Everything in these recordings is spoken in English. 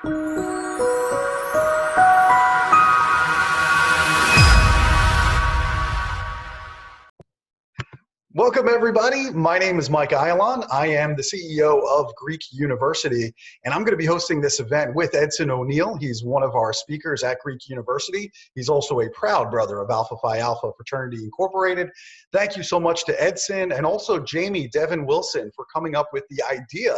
Welcome, everybody. My name is Mike Ayalon. I am the CEO of Greek University, and I'm going to be hosting this event with Edson O'Neill. He's one of our speakers at Greek University. He's also a proud brother of Alpha Phi Alpha Fraternity Incorporated. Thank you so much to Edson and also Jamie Devin Wilson for coming up with the idea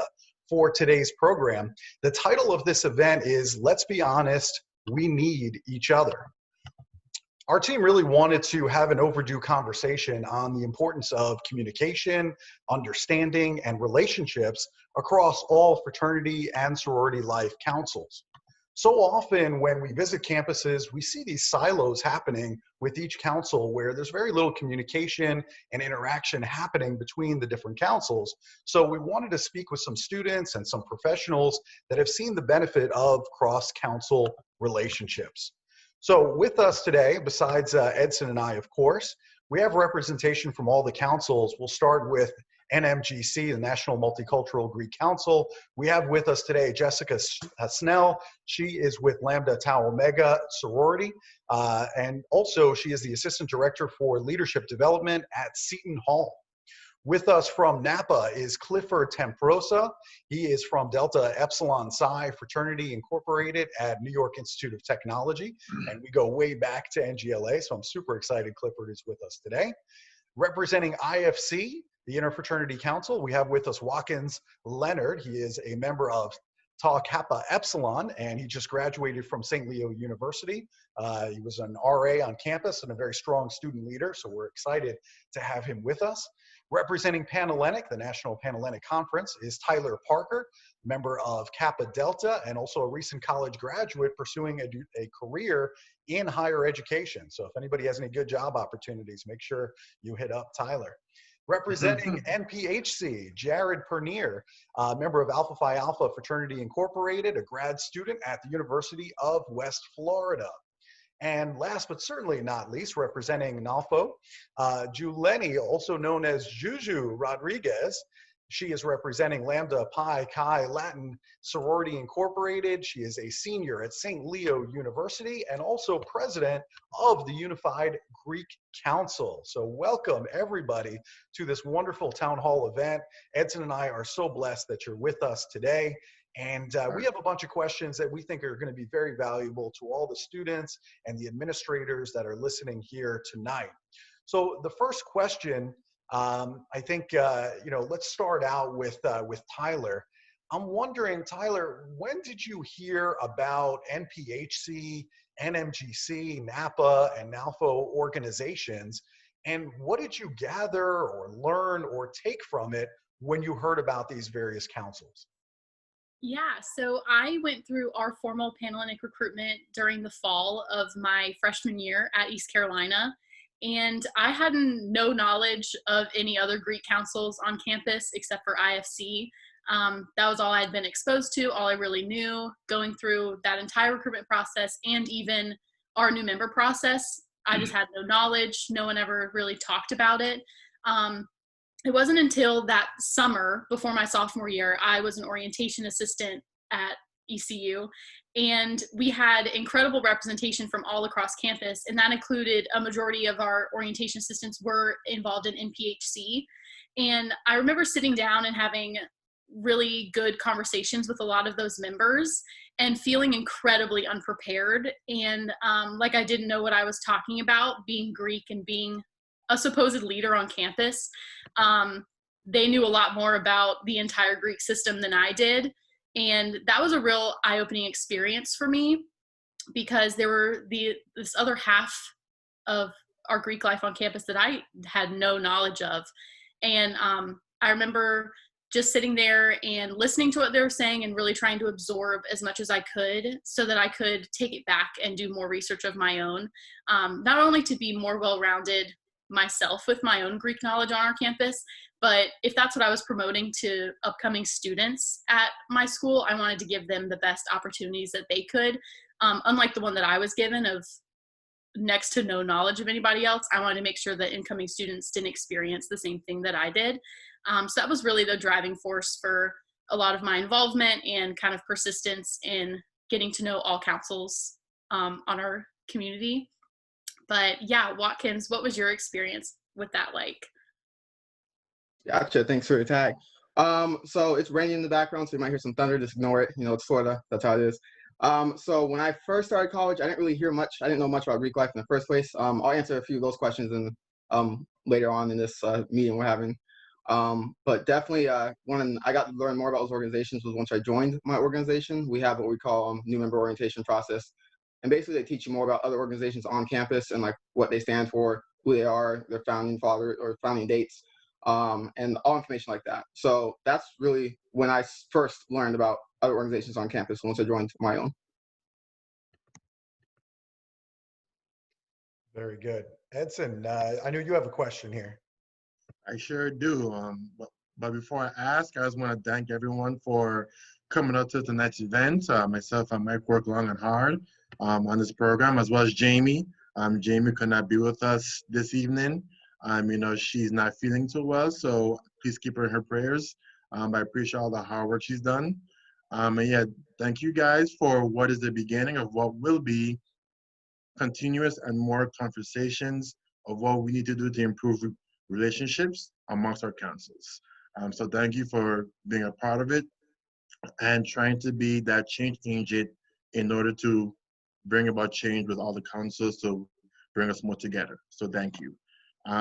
for today's program. The title of this event is Let's Be Honest, We Need Each Other. Our team really wanted to have an overdue conversation on the importance of communication, understanding, and relationships across all fraternity and sorority life councils. So often when we visit campuses, we see these silos happening with each council where there's very little communication and interaction happening between the different councils. So we wanted to speak with some students and some professionals that have seen the benefit of cross-council relationships. So with us today, besides Edson and I, of course, we have representation from all the councils. We'll start with NMGC, the National Multicultural Greek Council. We have with us today Jessica Snell. She is with Lambda Tau Omega Sorority, and also she is the Assistant Director for Leadership Development at Seton Hall. With us from NAPA is Clifford Temprosa. He is from Delta Epsilon Psi Fraternity Incorporated at New York Institute of Technology, and we go way back to NGLA, so I'm super excited Clifford is with us today. Representing IFC, the Interfraternity Council, we have with us Wakens Leonard. He is a member of Tau Kappa Epsilon, and he just graduated from St. Leo University. He was an RA on campus and a very strong student leader, so we're excited to have him with us. Representing Panhellenic, the National Panhellenic Conference, is Tyler Parker, member of Kappa Delta and also a recent college graduate pursuing a career in higher education. So if anybody has any good job opportunities, make sure you hit up Tyler. Representing NPHC, Jared Pernier, member of Alpha Phi Alpha Fraternity Incorporated, a grad student at the University of West Florida. And last but certainly not least, representing NALFO, Julenny, also known as JuJu Rodriguez. She is representing Lambda Pi Chi Latin Sorority Incorporated. She is a senior at St. Leo University and also president of the Unified Greek Council. So welcome everybody to this wonderful town hall event. Edson and I are so blessed that you're with us today. And we have a bunch of questions that we think are going to be very valuable to all the students and the administrators that are listening here tonight. So the first question, I think, let's start out with Tyler. I'm wondering, Tyler, when did you hear about NPHC, NMGC, NAPA, and NALFO organizations? And what did you gather or learn or take from it when you heard about these various councils? Yeah, so I went through our formal Panhellenic recruitment during the fall of my freshman year at East Carolina, and I had no knowledge of any other Greek councils on campus except for IFC. That was all I had been exposed to, all I really knew. Going through that entire recruitment process and even our new member process, I just had no knowledge. No one ever really talked about it. It wasn't until that summer before my sophomore year, I was an orientation assistant at ECU, and we had incredible representation from all across campus, and that included a majority of our orientation assistants were involved in NPHC. And I remember sitting down and having really good conversations with a lot of those members and feeling incredibly unprepared, and like I didn't know what I was talking about, being Greek and being a supposed leader on campus. They knew a lot more about the entire Greek system than I did. And that was a real eye-opening experience for me, because there were this other half of our Greek life on campus that I had no knowledge of. And I remember just sitting there and listening to what they were saying and really trying to absorb as much as I could so that I could take it back and do more research of my own, not only to be more well-rounded myself with my own Greek knowledge on our campus, but if that's what I was promoting to upcoming students at my school, I wanted to give them the best opportunities that they could. Unlike the one that I was given of next to no knowledge of anybody else, I wanted to make sure that incoming students didn't experience the same thing that I did. So that was really the driving force for a lot of my involvement and kind of persistence in getting to know all councils on our community. But yeah, Watkins, what was your experience with that like? Gotcha. Thanks for your tag. So it's raining in the background, so you might hear some thunder. Just ignore it. You know, it's Florida. That's how it is. So when I first started college, I didn't really hear much. I didn't know much about Greek life in the first place. I'll answer a few of those questions later on in this meeting we're having. But definitely, when I got to learn more about those organizations was once I joined my organization. We have what we call new member orientation process. And basically, they teach you more about other organizations on campus and like what they stand for, who they are, their founding father or founding dates, and all information like that. So that's really when I first learned about other organizations on campus once I joined my own. Very good. Edson, I know you have a question here. I sure do. But before I ask, I just want to thank everyone for coming out to tonight's event. Myself and Mike worked long and hard on this program, as well as Jamie. Jamie could not be with us this evening. You know, she's not feeling too well, so please keep her in her prayers. I appreciate all the hard work she's done. And yeah, thank you guys for what is the beginning of what will be continuous and more conversations of what we need to do to improve relationships amongst our councils. So thank you for being a part of it and trying to be that change agent in order to bring about change with all the councils to bring us more together. So thank you.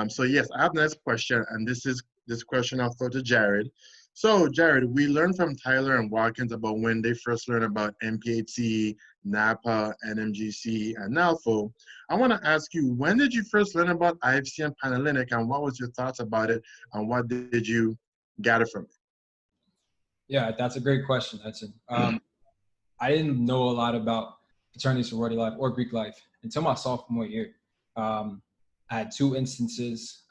So yes, I have the next question, and this question I'll throw to Jared. So Jared, we learned from Tyler and Watkins about when they first learned about NPHC, NAPA, NMGC, and NALFO. I want to ask you, when did you first learn about IFC and Panhellenic, and what was your thoughts about it, and what did you gather from it? Yeah, that's a great question, Edson. I didn't know a lot about Fraternity Sorority Life or Greek life until my sophomore year. I had two instances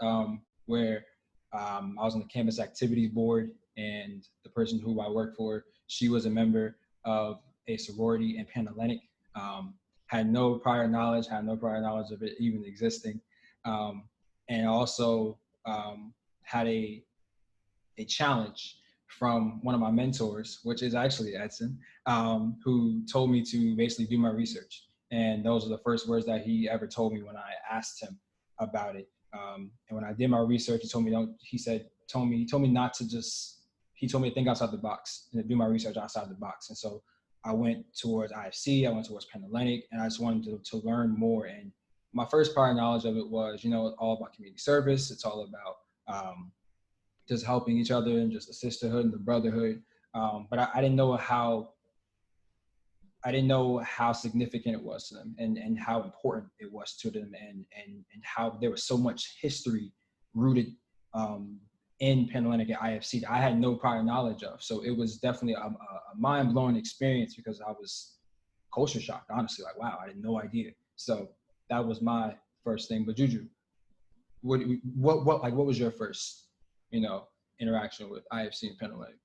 where I was on the campus activities board, and the person who I worked for, she was a member of a sorority in Panhellenic. Had no prior knowledge of it even existing. And also had a challenge from one of my mentors, which is actually Edson, who told me to basically do my research. And those are the first words that he ever told me when I asked him about it. And when I did my research, he told me to think outside the box and to do my research outside the box. And so I went towards IFC, I went towards Panhellenic, and I just wanted to learn more. And my first prior knowledge of it was, you know, all about community service. It's all about just helping each other and just the sisterhood and the brotherhood. But I didn't know how significant it was to them and how important it was to them and how there was so much history rooted in Panhellenic and IFC that I had no prior knowledge of. So it was definitely a mind-blowing experience because I was culture shocked, honestly. Like, wow, I had no idea. So that was my first thing. But JuJu, what was your first, interaction with IFC and Panhellenic?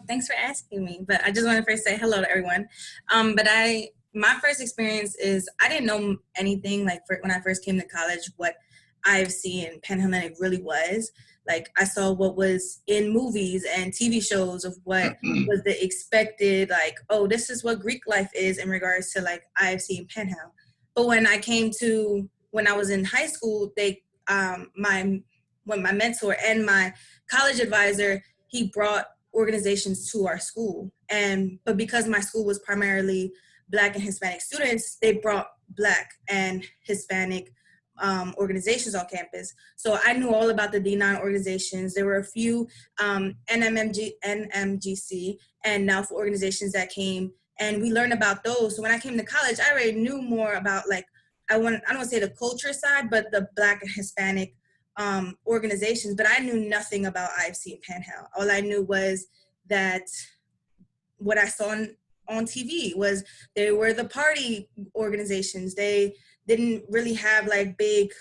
Thanks for asking me, but I just want to first say hello to everyone. My first experience is I didn't know anything when I first came to college what IFC and Panhellenic really was. Like, I saw what was in movies and TV shows of what was the expected, like, oh, this is what Greek life is in regards to like IFC and Panhell. But when I was in high school, my mentor and my college advisor, he brought organizations to our school. But because my school was primarily Black and Hispanic students, they brought Black and Hispanic organizations on campus. So I knew all about the D9 organizations. There were a few NMGC and NALFO organizations that came, and we learned about those. So when I came to college, I already knew more about, like, I don't want to say the culture side, but the Black and Hispanic organizations, but I knew nothing about IFC and Panhell. All I knew was that what I saw on TV was they were the party organizations. They didn't really have like big,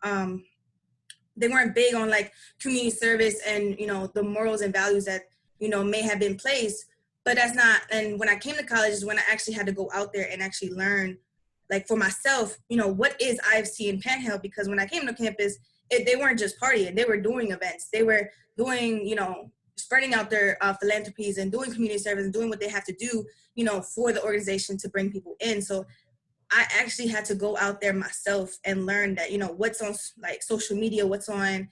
they weren't big on like community service and, the morals and values that, may have been placed, but that's not. And when I came to college is when I actually had to go out there and actually learn, like, for myself, what is IFC and Panhell? Because when I came to campus, they weren't just partying, they were doing events. They were doing, spreading out their philanthropies and doing community service and doing what they have to do, you know, for the organization to bring people in. So I actually had to go out there myself and learn that, you know, what's on like social media, what's on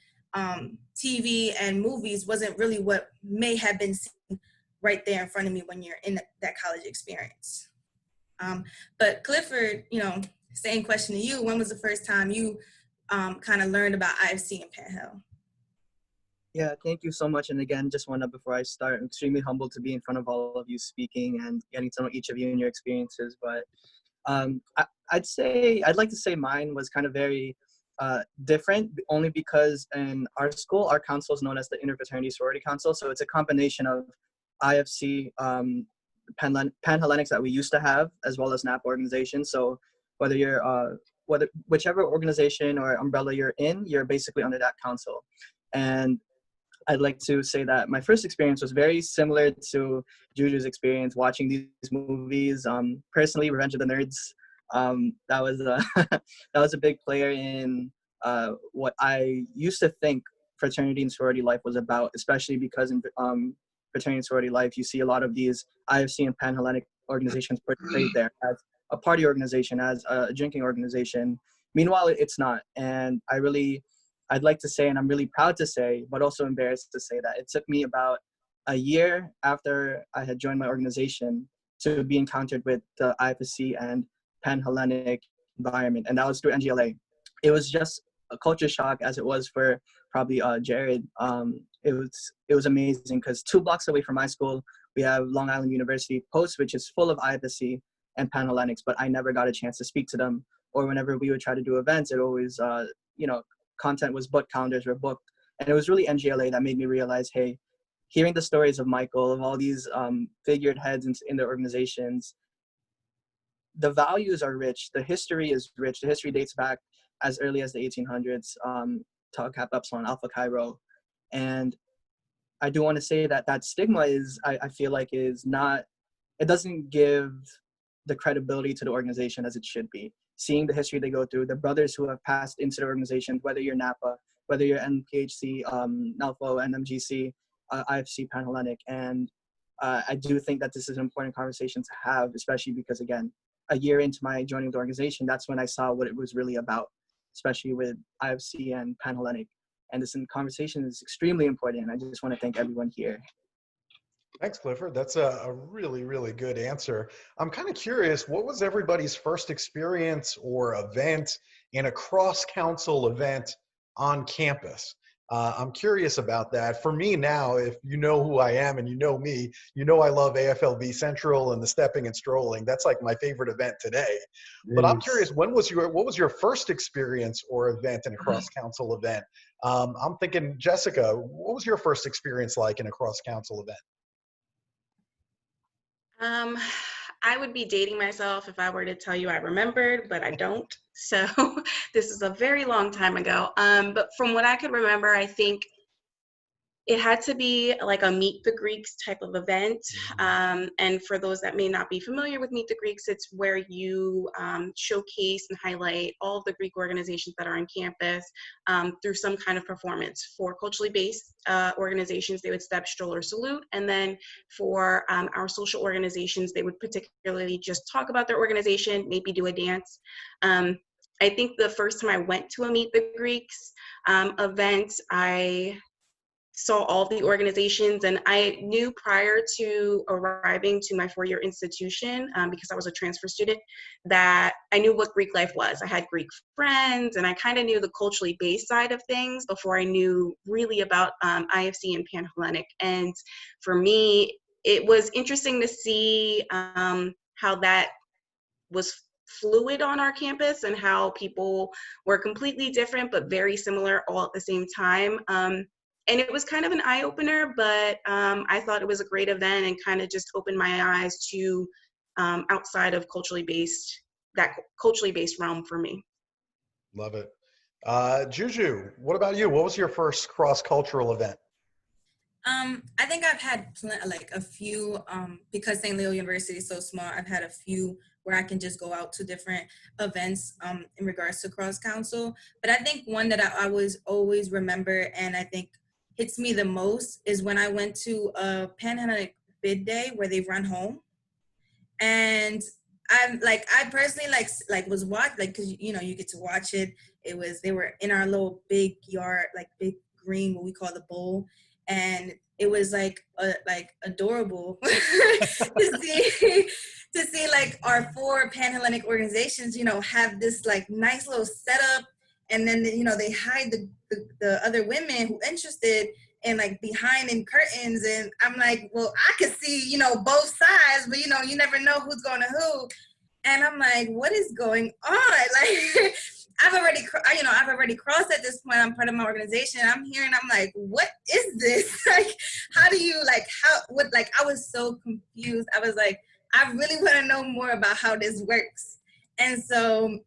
TV and movies wasn't really what may have been seen right there in front of me when you're in that college experience. But Clifford, you know, same question to you. When was the first time you kind of learned about IFC and Panhell? Yeah, thank you so much. And again, just want to, before I start, I'm extremely humbled to be in front of all of you speaking and getting to know each of you and your experiences. But I'd like to say mine was kind of very different, only because in our school, our council is known as the Fraternity Sorority Council. So it's a combination of IFC, Panhellenics that we used to have, as well as NAPA organizations. So whether you're, whichever organization or umbrella you're in, you're basically under that council. And I'd like to say that my first experience was very similar to JuJu's experience watching these movies. Personally, Revenge of the Nerds, that was that was a big player in what I used to think fraternity and sorority life was about, especially because in fraternity and sorority life, you see a lot of these IFC and Panhellenic organizations portrayed there as a party organization, as a drinking organization. Meanwhile, it's not. And I'd like to say, and I'm really proud to say, but also embarrassed to say, that it took me about a year after I had joined my organization to be encountered with the IFSC and Panhellenic environment, and that was through NGLA. It was just a culture shock, as it was for probably Jared. It was amazing, because 2 blocks away from my school, we have Long Island University Post, which is full of IFSC and Panhellenics, but I never got a chance to speak to them. Or whenever we would try to do events, it always, you know, content was booked, calendars were booked. And it was really NGLA that made me realize, hey, hearing the stories of Michael, of all these figured heads in the organizations, the values are rich, the history is rich. The history dates back as early as the 1800s, Tau Kappa Epsilon, Alpha Chi Rho. And I do want to say that that stigma is, I feel like, is not, it doesn't give the credibility to the organization as it should be. Seeing the history they go through, the brothers who have passed into the organization, whether you're NAPA, whether you're NPHC, NALFO, NMGC, IFC, Panhellenic. And I do think that this is an important conversation to have, especially because, again, a year into my joining the organization, that's when I saw what it was really about, especially with IFC and Panhellenic. And this conversation is extremely important. I just want to thank everyone here. Thanks, Clifford. That's a really, really good answer. I'm kind of curious, what was everybody's first experience or event in a cross-council event on campus? I'm curious about that. For me now, if you know who I am and you know me, you know I love AFLB Central and the stepping and strolling. That's like my favorite event today. But I'm curious, what was your first experience or event in a cross-council event? I'm thinking, Jessica, what was your first experience like in a cross-council event? I would be dating myself if I were to tell you I remembered, but I don't. So this is a very long time ago. But from what I could remember, I think it had to be like a Meet the Greeks type of event. And for those that may not be familiar with Meet the Greeks, it's where you showcase and highlight all of the Greek organizations that are on campus through some kind of performance. For culturally based organizations, they would step, stroll, or salute. And then for our social organizations, they would particularly just talk about their organization, maybe do a dance. I think the first time I went to a Meet the Greeks event, I saw all the organizations, and I knew prior to arriving to my 4-year institution, because I was a transfer student, that I knew what Greek life was. I had Greek friends, and I kind of knew the culturally based side of things before I knew really about IFC and Panhellenic. And for me, it was interesting to see how that was fluid on our campus and how people were completely different but very similar all at the same time. And it was kind of an eye-opener, but I thought it was a great event and kind of just opened my eyes to outside of that culturally based realm for me. Love it. JuJu, what about you? What was your first cross-cultural event? I think I've had a few, because St. Leo University is so small, I've had a few where I can just go out to different events in regards to cross-council. But I think one that I always remember, and I think hits me the most is when I went to a Panhellenic bid day where they run home. And I personally was watched, like, cause you know, you get to watch it. They were in our little big yard, like big green, what we call the bowl. And it was like adorable to see like our 4 Panhellenic organizations, you know, have this like nice little setup. And then, you know, they hide the other women who interested and like behind in curtains. And I'm like, well, I could see, you know, both sides, but you know, you never know who's going to who. And I'm like, what is going on? Like, I've already crossed at this point. I'm part of my organization. I'm here and I'm like, what is this? Like, how do you I was so confused. I was like, I really want to know more about how this works. And so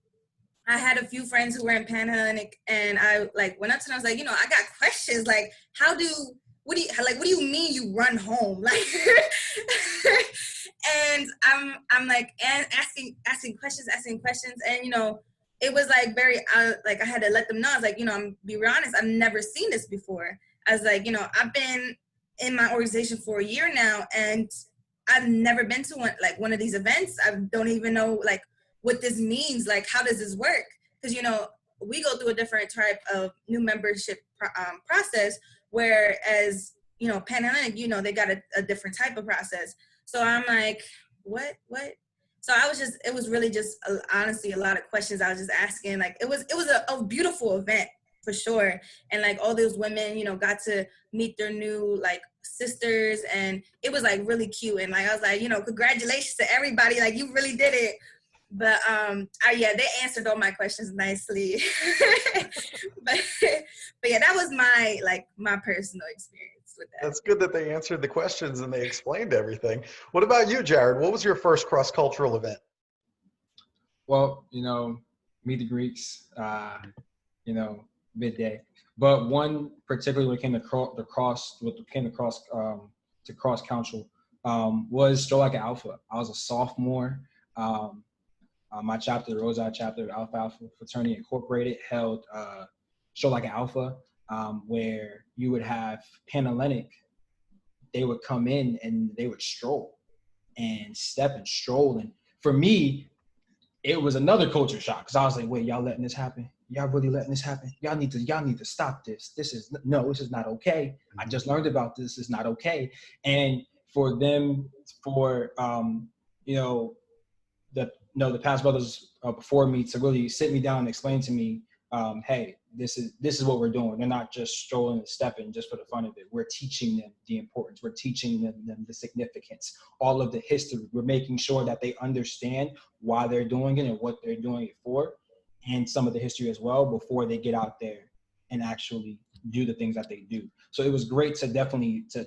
I had a few friends who were in Panhellenic, and I like went up to them. I was like, you know, I got questions. Like, what do you mean you run home? Like, and I'm like asking questions, and you know, it was like very like I had to let them know. I was like, you know, I'm be real honest, I've never seen this before. I was like, you know, I've been in my organization for a year now, and I've never been to one of these events. I don't even know like what this means. Like, how does this work? Because, you know, we go through a different type of new membership process, whereas, you know, Panhellenic, you know, they got a different type of process. So I'm like, what? So it was really just honestly a lot of questions I was just asking. Like, it was a beautiful event for sure. And like all those women, you know, got to meet their new like sisters, and it was like really cute. And like, I was like, you know, congratulations to everybody. Like, you really did it. But yeah, they answered all my questions nicely. but yeah, that was my personal experience with that. That's good that they answered the questions and they explained everything. What about you, Jared? What was your first cross-cultural event? Well, you know, Meet the Greeks, you know, midday. But one particularly when it came to cross council was Stroll Like an Alpha. I was a sophomore. My chapter, the Rosette chapter, Alpha Fraternity Incorporated, held Stroll Like an Alpha, where you would have Panhellenic. They would come in and they would stroll and step and stroll. And for me, it was another culture shock because I was like, wait, y'all letting this happen? Y'all really letting this happen? Y'all need to stop this. This is not okay. I just learned about this. It's not okay. And for them, you know, the past brothers before me to really sit me down and explain to me, hey, this is what we're doing. They're not just strolling and stepping just for the fun of it. We're teaching them the importance. We're teaching them the significance, all of the history. We're making sure that they understand why they're doing it and what they're doing it for, and some of the history as well before they get out there and actually do the things that they do. So it was great to definitely to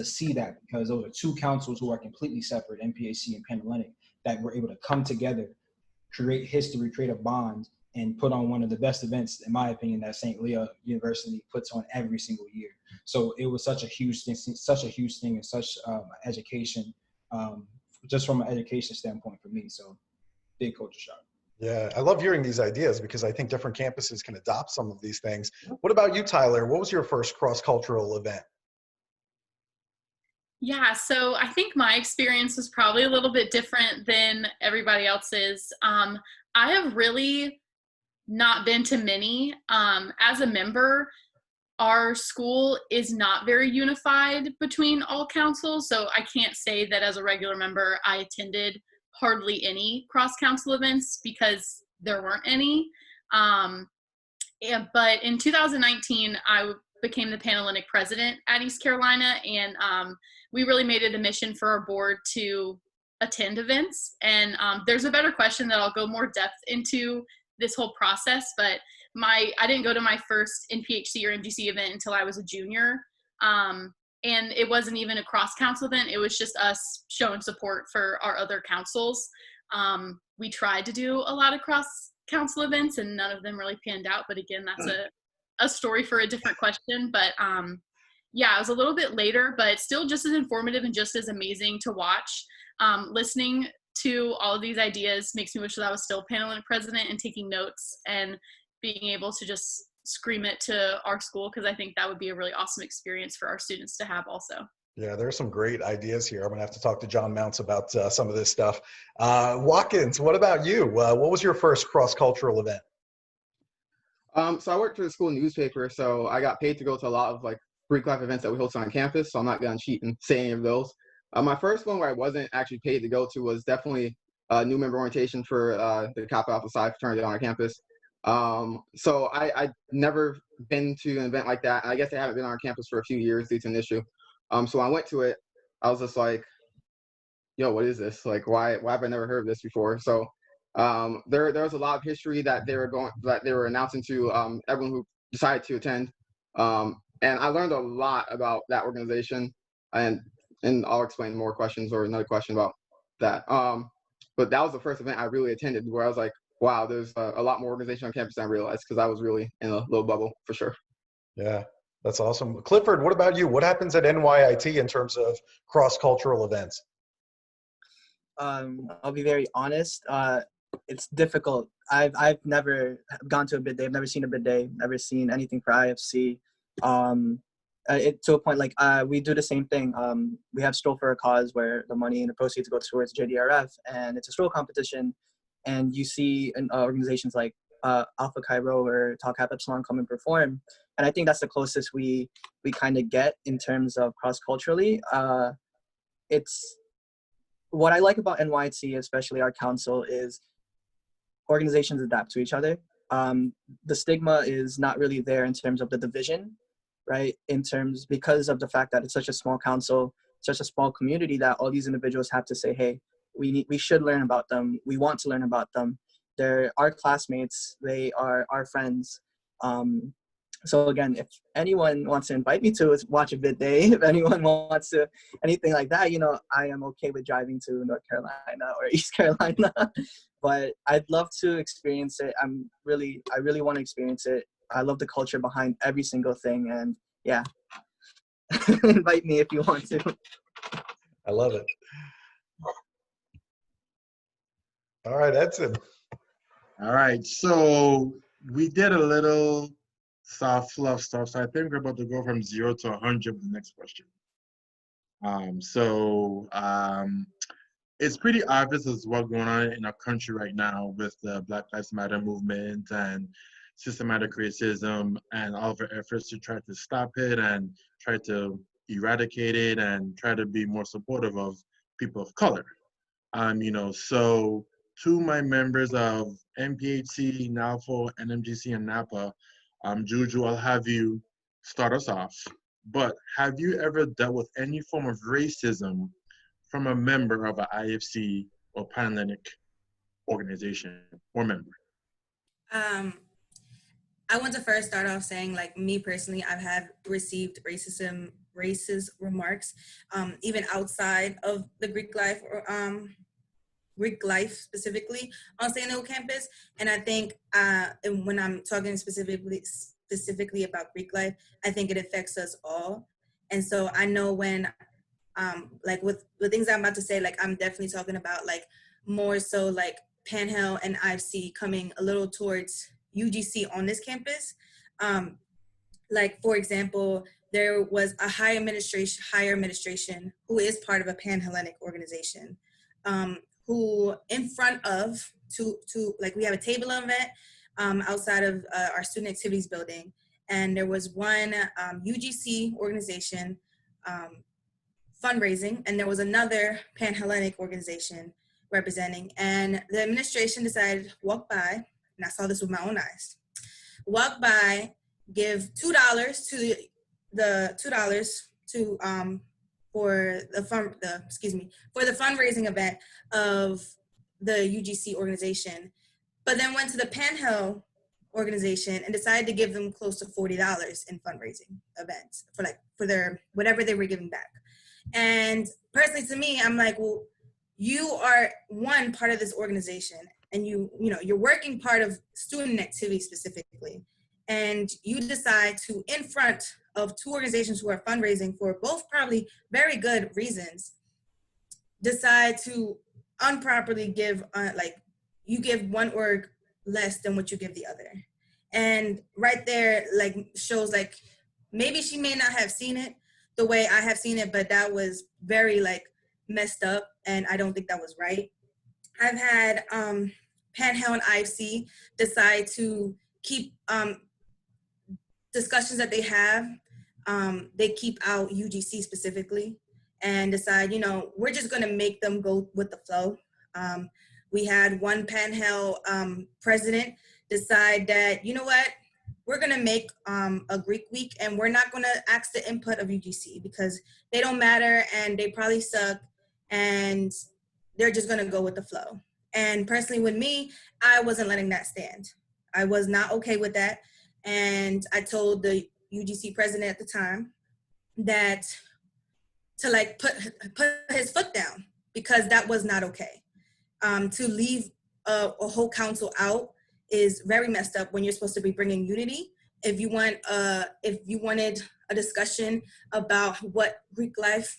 see that, because those are two councils who are completely separate, NPHC and Panhellenic, that were able to come together, create history, create a bond, and put on one of the best events, in my opinion, that St. Leo University puts on every single year. So it was such a huge thing, and such education, just from an education standpoint for me. So big culture shock. Yeah, I love hearing these ideas because I think different campuses can adopt some of these things. What about you, Tyler? What was your first cross-cultural event? Yeah, so I think my experience was probably a little bit different than everybody else's. I have really not been to many. As a member, our school is not very unified between all councils, so I can't say that as a regular member I attended hardly any cross-council events because there weren't any. But in 2019, I became the Panhellenic president at East Carolina, and we really made it a mission for our board to attend events. And there's a better question that I'll go more depth into this whole process, but I didn't go to my first NPHC or NMGC event until I was a junior. And it wasn't even a cross-council event. It was just us showing support for our other councils. We tried to do a lot of cross-council events and none of them really panned out. But again, that's a story for a different question. But yeah, it was a little bit later, but still just as informative and just as amazing to watch. Listening to all of these ideas makes me wish that I was still Panhellenic president and taking notes and being able to just scream it to our school, because I think that would be a really awesome experience for our students to have also. Yeah, there's some great ideas here. I'm gonna have to talk to John Mounts about some of this stuff. Watkins, what about you? What was your first cross-cultural event? So I worked for the school newspaper, so I got paid to go to a lot of like Greek life events that we host on campus. So I'm not gonna cheat and say any of those. My first one where I wasn't actually paid to go to was definitely new member orientation for the Kappa Alpha Psi fraternity on our campus. So I'd never been to an event like that. I guess I haven't been on our campus for a few years due to an issue. So when I went to it, I was just like, yo, what is this? Like, why have I never heard of this before? So there was a lot of history that they were announcing to everyone who decided to attend. And I learned a lot about that organization, and I'll explain more questions or another question about that. But that was the first event I really attended where I was like, wow, there's a lot more organization on campus than I realized, because I was really in a little bubble for sure. Yeah, that's awesome. Clifford, what about you? What happens at NYIT in terms of cross-cultural events? I'll be very honest. It's difficult. I've never gone to a bid day. I've never seen a bid day. Never seen anything for IFC. To a point, like we do the same thing. We have Stroll for a Cause, where the money and the proceeds go towards JDRF, and it's a stroll competition. And you see organizations like Alpha Chi Rho or Tau Kappa Epsilon come and perform. And I think that's the closest we kind of get in terms of cross-culturally. It's what I like about NYT, especially our council, is organizations adapt to each other. The stigma is not really there in terms of the division, right? Because of the fact that it's such a small council, such a small community, that all these individuals have to say, hey, we should learn about them. We want to learn about them. They're our classmates. They are our friends. So again, if anyone wants to invite me to watch a bid day, if anyone wants to, anything like that, I am okay with driving to North Carolina or East Carolina, but I'd love to experience it. I really want to experience it. I love the culture behind every single thing, and yeah, invite me if you want to. I love it. All right, Edson. All right, so we did a little soft fluff stuff, so I think we're about to go from 0 to 100 with the next question. It's pretty obvious as what's going on in our country right now with the Black Lives Matter movement and systematic racism and all of our efforts to try to stop it and try to eradicate it and try to be more supportive of people of color. So to my members of NPHC, NALFO, NMGC, and NAPA, JuJu, I'll have you start us off. But have you ever dealt with any form of racism from a member of an IFC or Panhellenic organization or member? I want to first start off saying, like, me personally, I have received racist remarks, even outside of the Greek life, or Greek life specifically on St. Hill campus. And I think when I'm talking specifically about Greek life, I think it affects us all. And so I know when, like with the things I'm about to say, like I'm definitely talking about like more so like Panhell and IFC coming a little towards UGC on this campus. Like for example, there was a higher administration who is part of a Panhellenic organization, who in front of like we have a table event outside of our student activities building, and there was one UGC organization fundraising, and there was another Panhellenic organization representing, and the administration decided to walk by, and I saw this with my own eyes, walk by, give $2 to for the fundraising event of the UGC organization, but then went to the Panhell organization and decided to give them close to $40 in fundraising events for their whatever they were giving back. And personally, to me, I'm like, well, you are one part of this organization, and you're working part of student activity specifically, and you decide to, in front of two organizations who are fundraising for both probably very good reasons, decide to improperly give, like you give one org less than what you give the other. And right there, like, shows like maybe she may not have seen it the way I have seen it, but that was very like messed up, and I don't think that was right. I've had Panhellenic and IFC decide to keep discussions that they have, they keep out UGC specifically and decide, you know, we're just gonna make them go with the flow. We had one Panhellenic president decide that, you know what, we're gonna make a Greek week and we're not gonna ask the input of UGC because they don't matter and they probably suck and they're just gonna go with the flow. And personally with me, I wasn't letting that stand. I was not okay with that. And I told the UGC president at the time that to like put his foot down because that was not okay. To leave a whole council out is very messed up when you're supposed to be bringing unity. If you wanted a discussion about what a Greek Life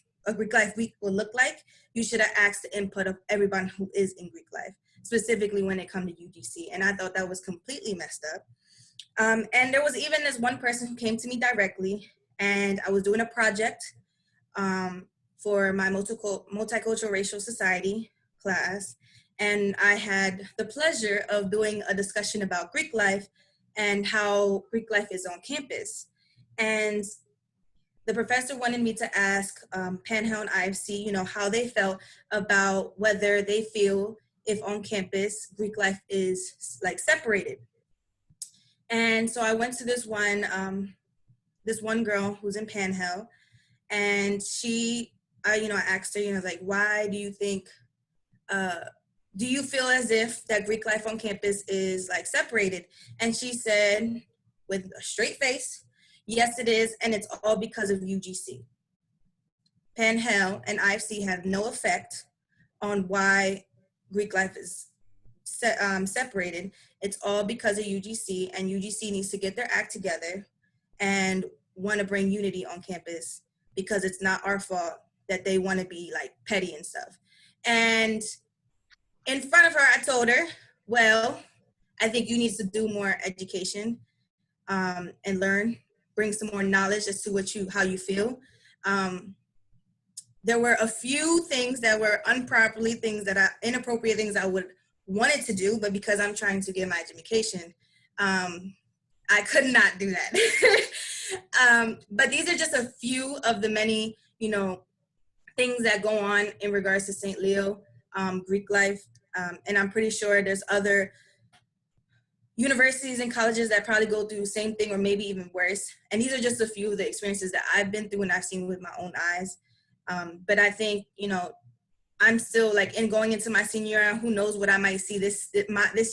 Week would look like, you should have asked the input of everyone who is in Greek life, specifically when it comes to UGC. And I thought that was completely messed up. And there was even this one person who came to me directly, and I was doing a project for my multicultural racial society class. And I had the pleasure of doing a discussion about Greek life and how Greek life is on campus. And the professor wanted me to ask Panhellenic and IFC, you know, how they felt about whether they feel if on campus Greek life is like separated. And so I went to this one girl who's in Panhellenic, and I asked her, you know, like, why do you think, do you feel as if that Greek life on campus is like separated? And she said with a straight face, yes, it is, and it's all because of UGC. Panhellenic and IFC have no effect on why Greek life is separated. It's all because of UGC, and UGC needs to get their act together and want to bring unity on campus because it's not our fault that they want to be like petty and stuff. And in front of her, I told her, well, I think you need to do more education and learn, bring some more knowledge as to how you feel. There were a few things that were inappropriate things I would wanted to do, but because I'm trying to get my education, I could not do that. But these are just a few of the many, you know, things that go on in regards to St. Leo, Greek life. And I'm pretty sure there's other universities and colleges that probably go through the same thing or maybe even worse. And these are just a few of the experiences that I've been through and I've seen with my own eyes. But I think, you know, I'm still like going into my senior year, who knows what I might see this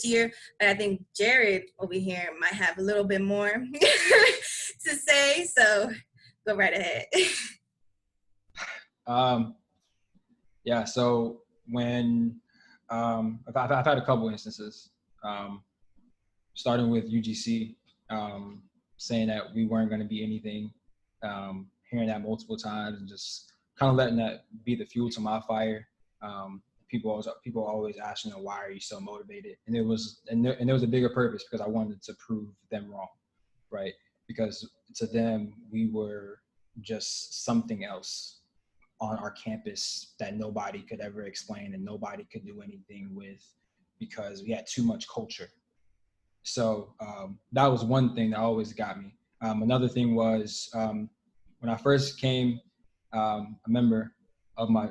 year. But I think Jared over here might have a little bit more to say. So go right ahead. Yeah, so when I've had a couple instances, starting with UGC, saying that we weren't going to be anything, hearing that multiple times and just kind of letting that be the fuel to my fire. People always asking, why are you so motivated? And there was a bigger purpose because I wanted to prove them wrong, right? Because to them, we were just something else on our campus that nobody could ever explain and nobody could do anything with because we had too much culture. So that was one thing that always got me. Another thing was when I first came a member of my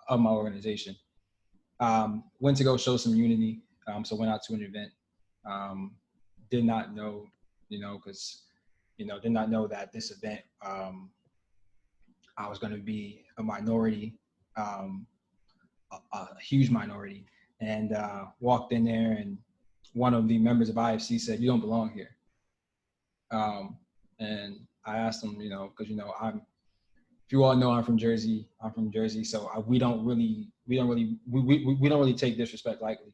organization, went to go show some unity. So went out to an event. Did not know, did not know that this event, I was going to be a minority, a huge minority, and walked in there, and one of the members of IFC said, "You don't belong here." And I asked him, because if you all know, I'm from Jersey. So we don't really take disrespect lightly.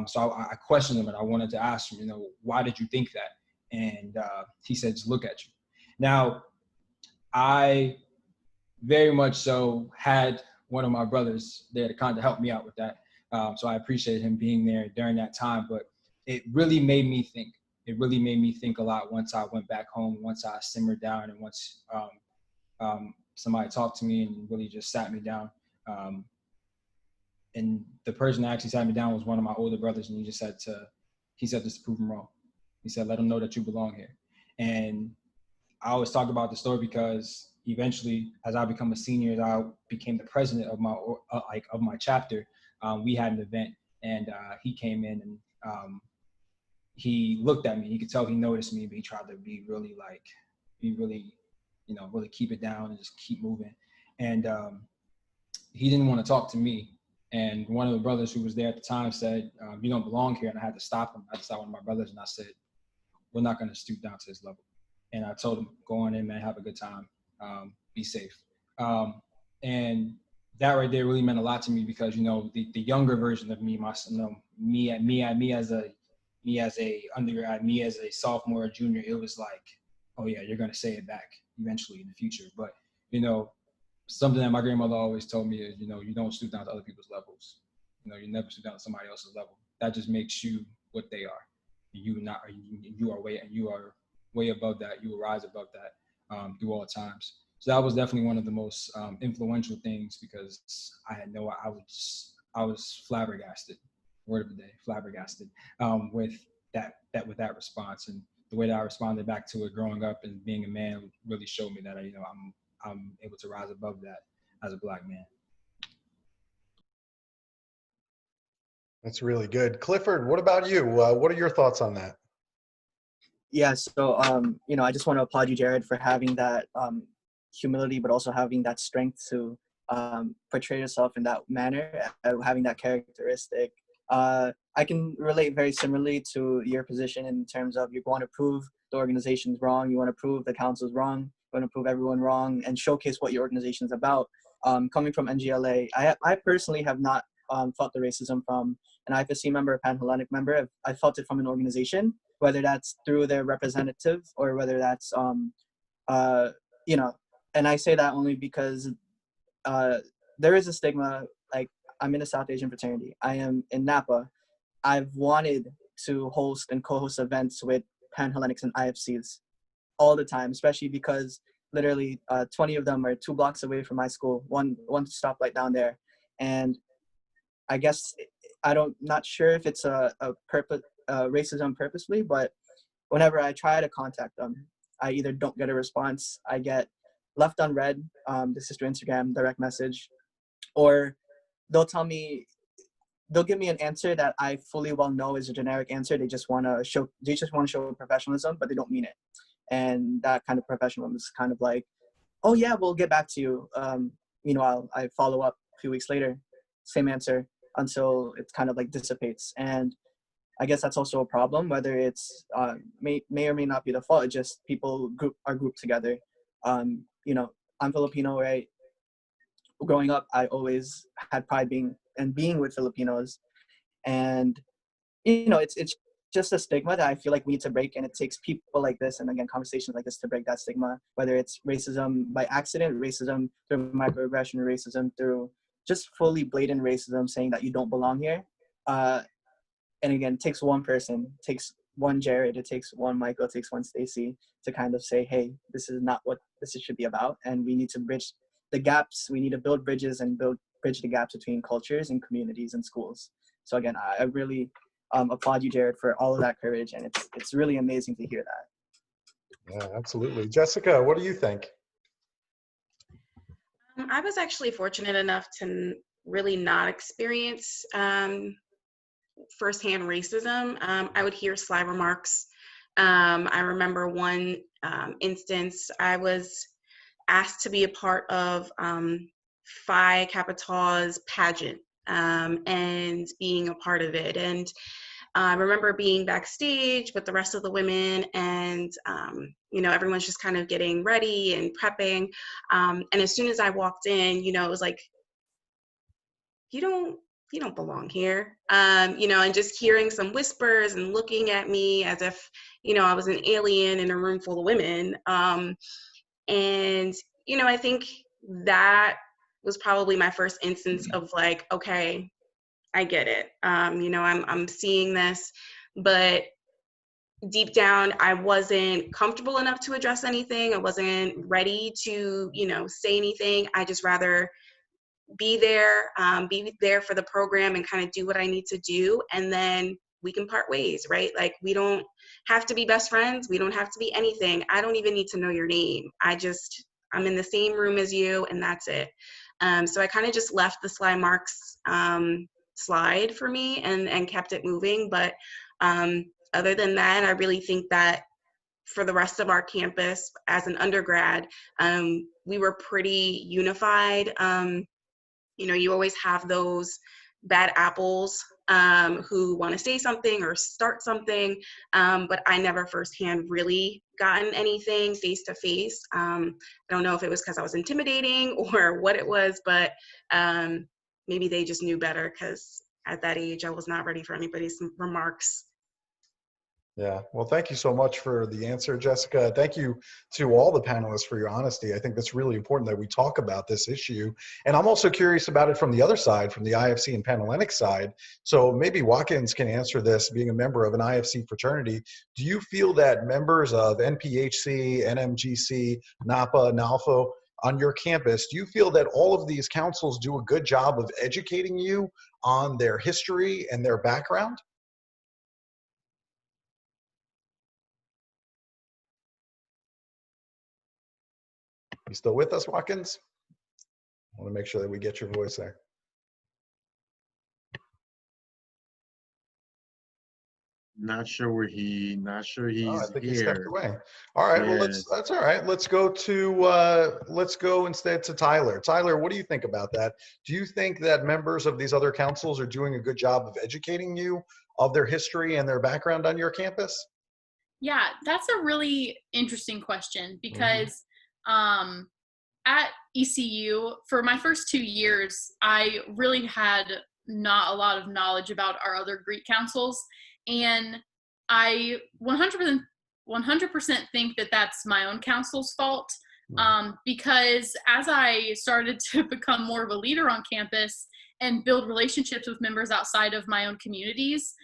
So I questioned him and I wanted to ask him, why did you think that? And he said, just look at you. Now, I very much so had one of my brothers there to kind of help me out with that. So I appreciate him being there during that time, but it really made me think. it really made me think a lot once I went back home, once I simmered down, and once somebody talked to me and really just sat me down. And the person that actually sat me down was one of my older brothers, and he said just to prove him wrong. He said, let him know that you belong here. And I always talk about the story because eventually, as I become a senior, as I became the president of my chapter, we had an event, and he came in and he looked at me. You could tell he noticed me, but he tried to really keep it down and just keep moving. And he didn't want to talk to me. And one of the brothers who was there at the time said, you don't belong here. And I had to stop him. I had to stop one of my brothers, and I said, we're not going to stoop down to this level. And I told him, go on in, man, have a good time, be safe. And that right there really meant a lot to me because, you know, the younger version of me, me as a undergrad, me as a sophomore or junior, it was like, oh yeah, you're going to say it back eventually in the future. But, you know, something that my grandmother always told me is, you know, you don't stoop down to other people's levels. You know, you never stoop down to somebody else's level. That just makes you what they are. You are way above that. You will rise above that through all times. So that was definitely one of the most influential things because I was flabbergasted. Word of the day, flabbergasted with that response, and the way that I responded back to it growing up and being a man really showed me that I'm able to rise above that as a Black man. That's really good. Clifford, what about you? What are your thoughts on that? Yeah, so, you know, I just want to applaud you, Jared, for having that humility, but also having that strength to portray yourself in that manner, having that characteristic. I can relate very similarly to your position in terms of you want to prove the organization's wrong, you want to prove the council's wrong, you want to prove everyone wrong, and showcase what your organization's about. Coming from NGLA, I personally have not felt the racism from an IFSC member, a Panhellenic member. I felt it from an organization, whether that's through their representative or whether that's, you know, and I say that only because there is a stigma. Like, I'm in a South Asian fraternity. I am in NAPA. I've wanted to host and co-host events with Panhellenics and IFCs all the time, especially because literally 20 of them are 2 blocks away from my school, one stoplight down there. And I guess not sure if it's a racism purposely, but whenever I try to contact them, I either don't get a response, I get left unread, this is through Instagram, direct message, or they'll give me an answer that I fully well know is a generic answer. They just want to show professionalism, but they don't mean it. And that kind of professionalism is kind of like, oh yeah, we'll get back to you. You know, I follow up a few weeks later, same answer, until it kind of like dissipates. And I guess that's also a problem, whether it's may or may not be the fault. It's just people are grouped together. You know, I'm Filipino, right? Growing up, I always had pride being with Filipinos, and you know, it's just a stigma that I feel like we need to break, and it takes people like this and again conversations like this to break that stigma. Whether it's racism by accident, racism through microaggression, racism through just fully blatant racism, saying that you don't belong here. And again, it takes one person, it takes one Jared, it takes one Michael, it takes one Stacy to kind of say, hey, this is not what this should be about, and we need to bridge the gaps. We need to build bridges and bridge the gaps between cultures and communities and schools. So again, I really applaud you, Jared, for all of that courage, and it's really amazing to hear that. Yeah, absolutely. Jessica, what do you think? I was actually fortunate enough to really not experience firsthand racism. I would hear sly remarks. I remember one instance, I was asked to be a part of Phi Kappa Tau's pageant and being a part of it. And I remember being backstage with the rest of the women, and you know, everyone's just kind of getting ready and prepping. And as soon as I walked in, you know, it was like, you don't belong here. You know, and just hearing some whispers and looking at me as if, you know, I was an alien in a room full of women. And, you know, I think that was probably my first instance of like, okay, I get it. You know, I'm seeing this, but deep down, I wasn't comfortable enough to address anything. I wasn't ready to, say anything. I just rather be there for the program and kind of do what I need to do. And then we can part ways, right? Like, we don't have to be best friends. We don't have to be anything. I don't even need to know your name. I'm in the same room as you, and that's it. So I kind of just left the slide marks slide for me and kept it moving. But other than that, I really think that for the rest of our campus as an undergrad, we were pretty unified. You always have those bad apples who want to say something or start something, but I never firsthand really gotten anything face to face. I don't know if it was because I was intimidating or what it was, but maybe they just knew better, because at that age I was not ready for anybody's remarks. Yeah, well, thank you so much for the answer, Jessica. Thank you to all the panelists for your honesty. I think that's really important that we talk about this issue. And I'm also curious about it from the other side, from the IFC and Panhellenic side. So maybe Wakens can answer this, being a member of an IFC fraternity. Do you feel that members of NPHC, NMGC, NAPA, NALFO on your campus, do you feel that all of these councils do a good job of educating you on their history and their background? You still with us, Wakens? I want to make sure that we get your voice there. Not sure he's I think he here. stepped away. All right, well, that's all right. Let's go instead to Tyler. Tyler, what do you think about that? Do you think that members of these other councils are doing a good job of educating you of their history and their background on your campus? Yeah, that's a really interesting question, because at ECU, for my first 2 years, I really had not a lot of knowledge about our other Greek councils. And I 100% think that that's my own council's fault, because as I started to become more of a leader on campus and build relationships with members outside of my own communities,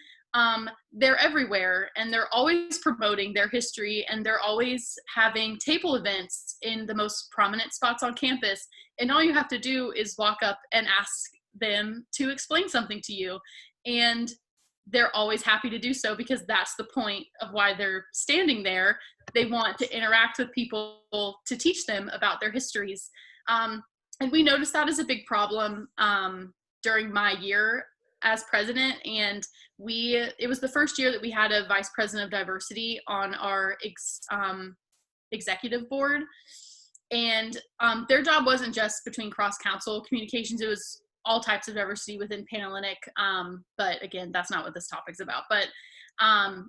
they're everywhere, and they're always promoting their history, and they're always having table events in the most prominent spots on campus. And all you have to do is walk up and ask them to explain something to you. And they're always happy to do so, because that's the point of why they're standing there. They want to interact with people to teach them about their histories. And we noticed that as a big problem during my year as president. And it was the first year that we had a vice president of diversity on our executive board. And their job wasn't just between cross-council communications, it was all types of diversity within Panhellenic. But again, that's not what this topic's about. But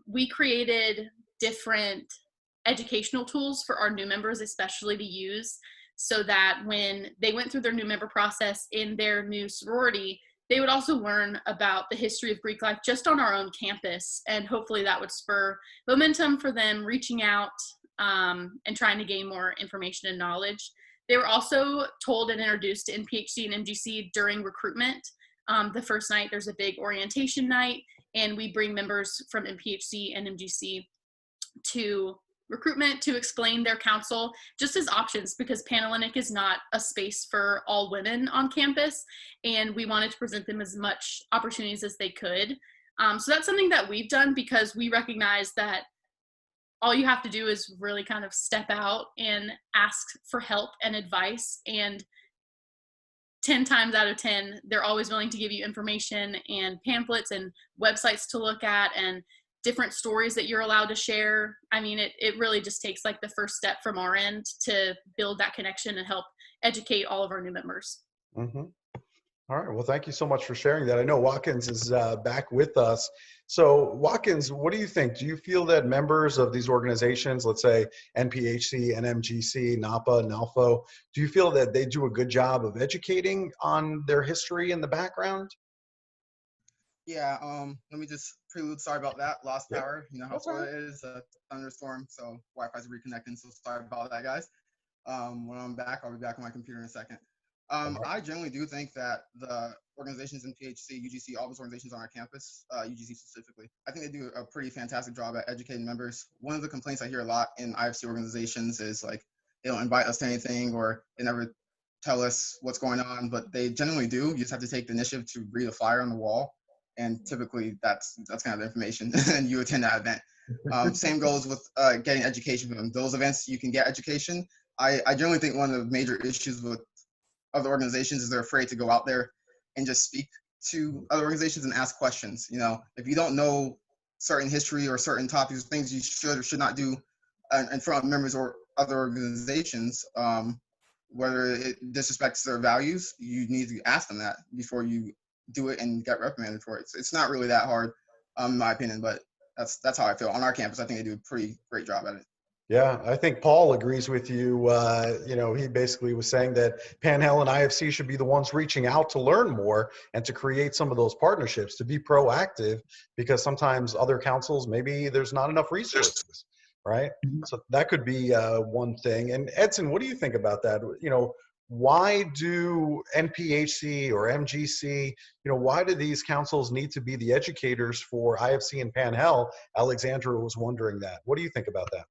we created different educational tools for our new members, especially to use, so that when they went through their new member process in their new sorority, they would also learn about the history of Greek life just on our own campus. And hopefully that would spur momentum for them reaching out and trying to gain more information and knowledge. They were also told and introduced to NPHC and NMGC during recruitment. The first night, there's a big orientation night, and we bring members from NPHC and NMGC to recruitment to explain their council just as options, because Panhellenic is not a space for all women on campus, and we wanted to present them as much opportunities as they could. So that's something that we've done, because we recognize that all you have to do is really kind of step out and ask for help and advice, and 10 times out of 10, they're always willing to give you information and pamphlets and websites to look at and different stories that you're allowed to share. I mean, it really just takes like the first step from our end to build that connection and help educate all of our new members. Mm-hmm. All right, well, thank you so much for sharing that. I know Wakens is back with us. So Wakens, what do you think? Do you feel that members of these organizations, let's say NPHC, NMGC, NAPA, NALFO, do you feel that they do a good job of educating on their history and the background? Yeah, let me just prelude, sorry about that, lost power, you know how it is, a thunderstorm, so Wi-Fi's reconnecting, so sorry about that, guys. When I'm back, I'll be back on my computer in a second. I generally do think that the organizations in NPHC, UGC, all those organizations on our campus, UGC specifically, I think they do a pretty fantastic job at educating members. One of the complaints I hear a lot in IFC organizations is like, they don't invite us to anything, or they never tell us what's going on, but they genuinely do. You just have to take the initiative to read a flyer on the wall. And typically that's kind of the information and you attend that event. Same goes with getting education from them. Those events you can get education. I generally think one of the major issues with other organizations is they're afraid to go out there and just speak to other organizations and ask questions. You know, if you don't know certain history or certain topics, things you should or should not do in front of members or other organizations, whether it disrespects their values, you need to ask them that before you do it and get reprimanded for it. It's not really that hard, in my opinion, but that's how I feel. On our campus, I think they do a pretty great job at it. Yeah, I think Paul agrees with you. You know, he basically was saying that Panhell and IFC should be the ones reaching out to learn more and to create some of those partnerships, to be proactive, because sometimes other councils, maybe there's not enough resources, right? So that could be one thing. And Edson, what do you think about that? You know, why do NPHC or MGC, you know, why do these councils need to be the educators for IFC and Panhell? Alexandra was wondering that. What do you think about that?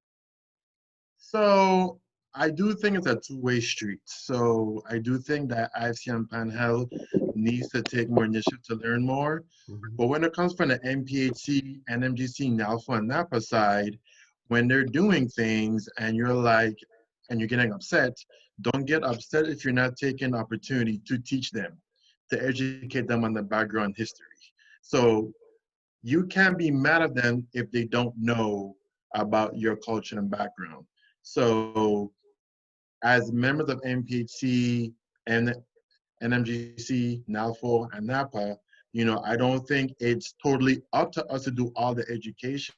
So I do think it's a two-way street. So I do think that IFC and Panhell needs to take more initiative to learn more. But when it comes from the NPHC, NMGC, NALFO, and NAPA side, when they're doing things and you're like, and you're getting upset, don't get upset if you're not taking the opportunity to teach them, to educate them on the background history. So you can't be mad at them if they don't know about your culture and background. So as members of NPHC and NMGC, NALFO, and NAPA, you know, I don't think it's totally up to us to do all the education,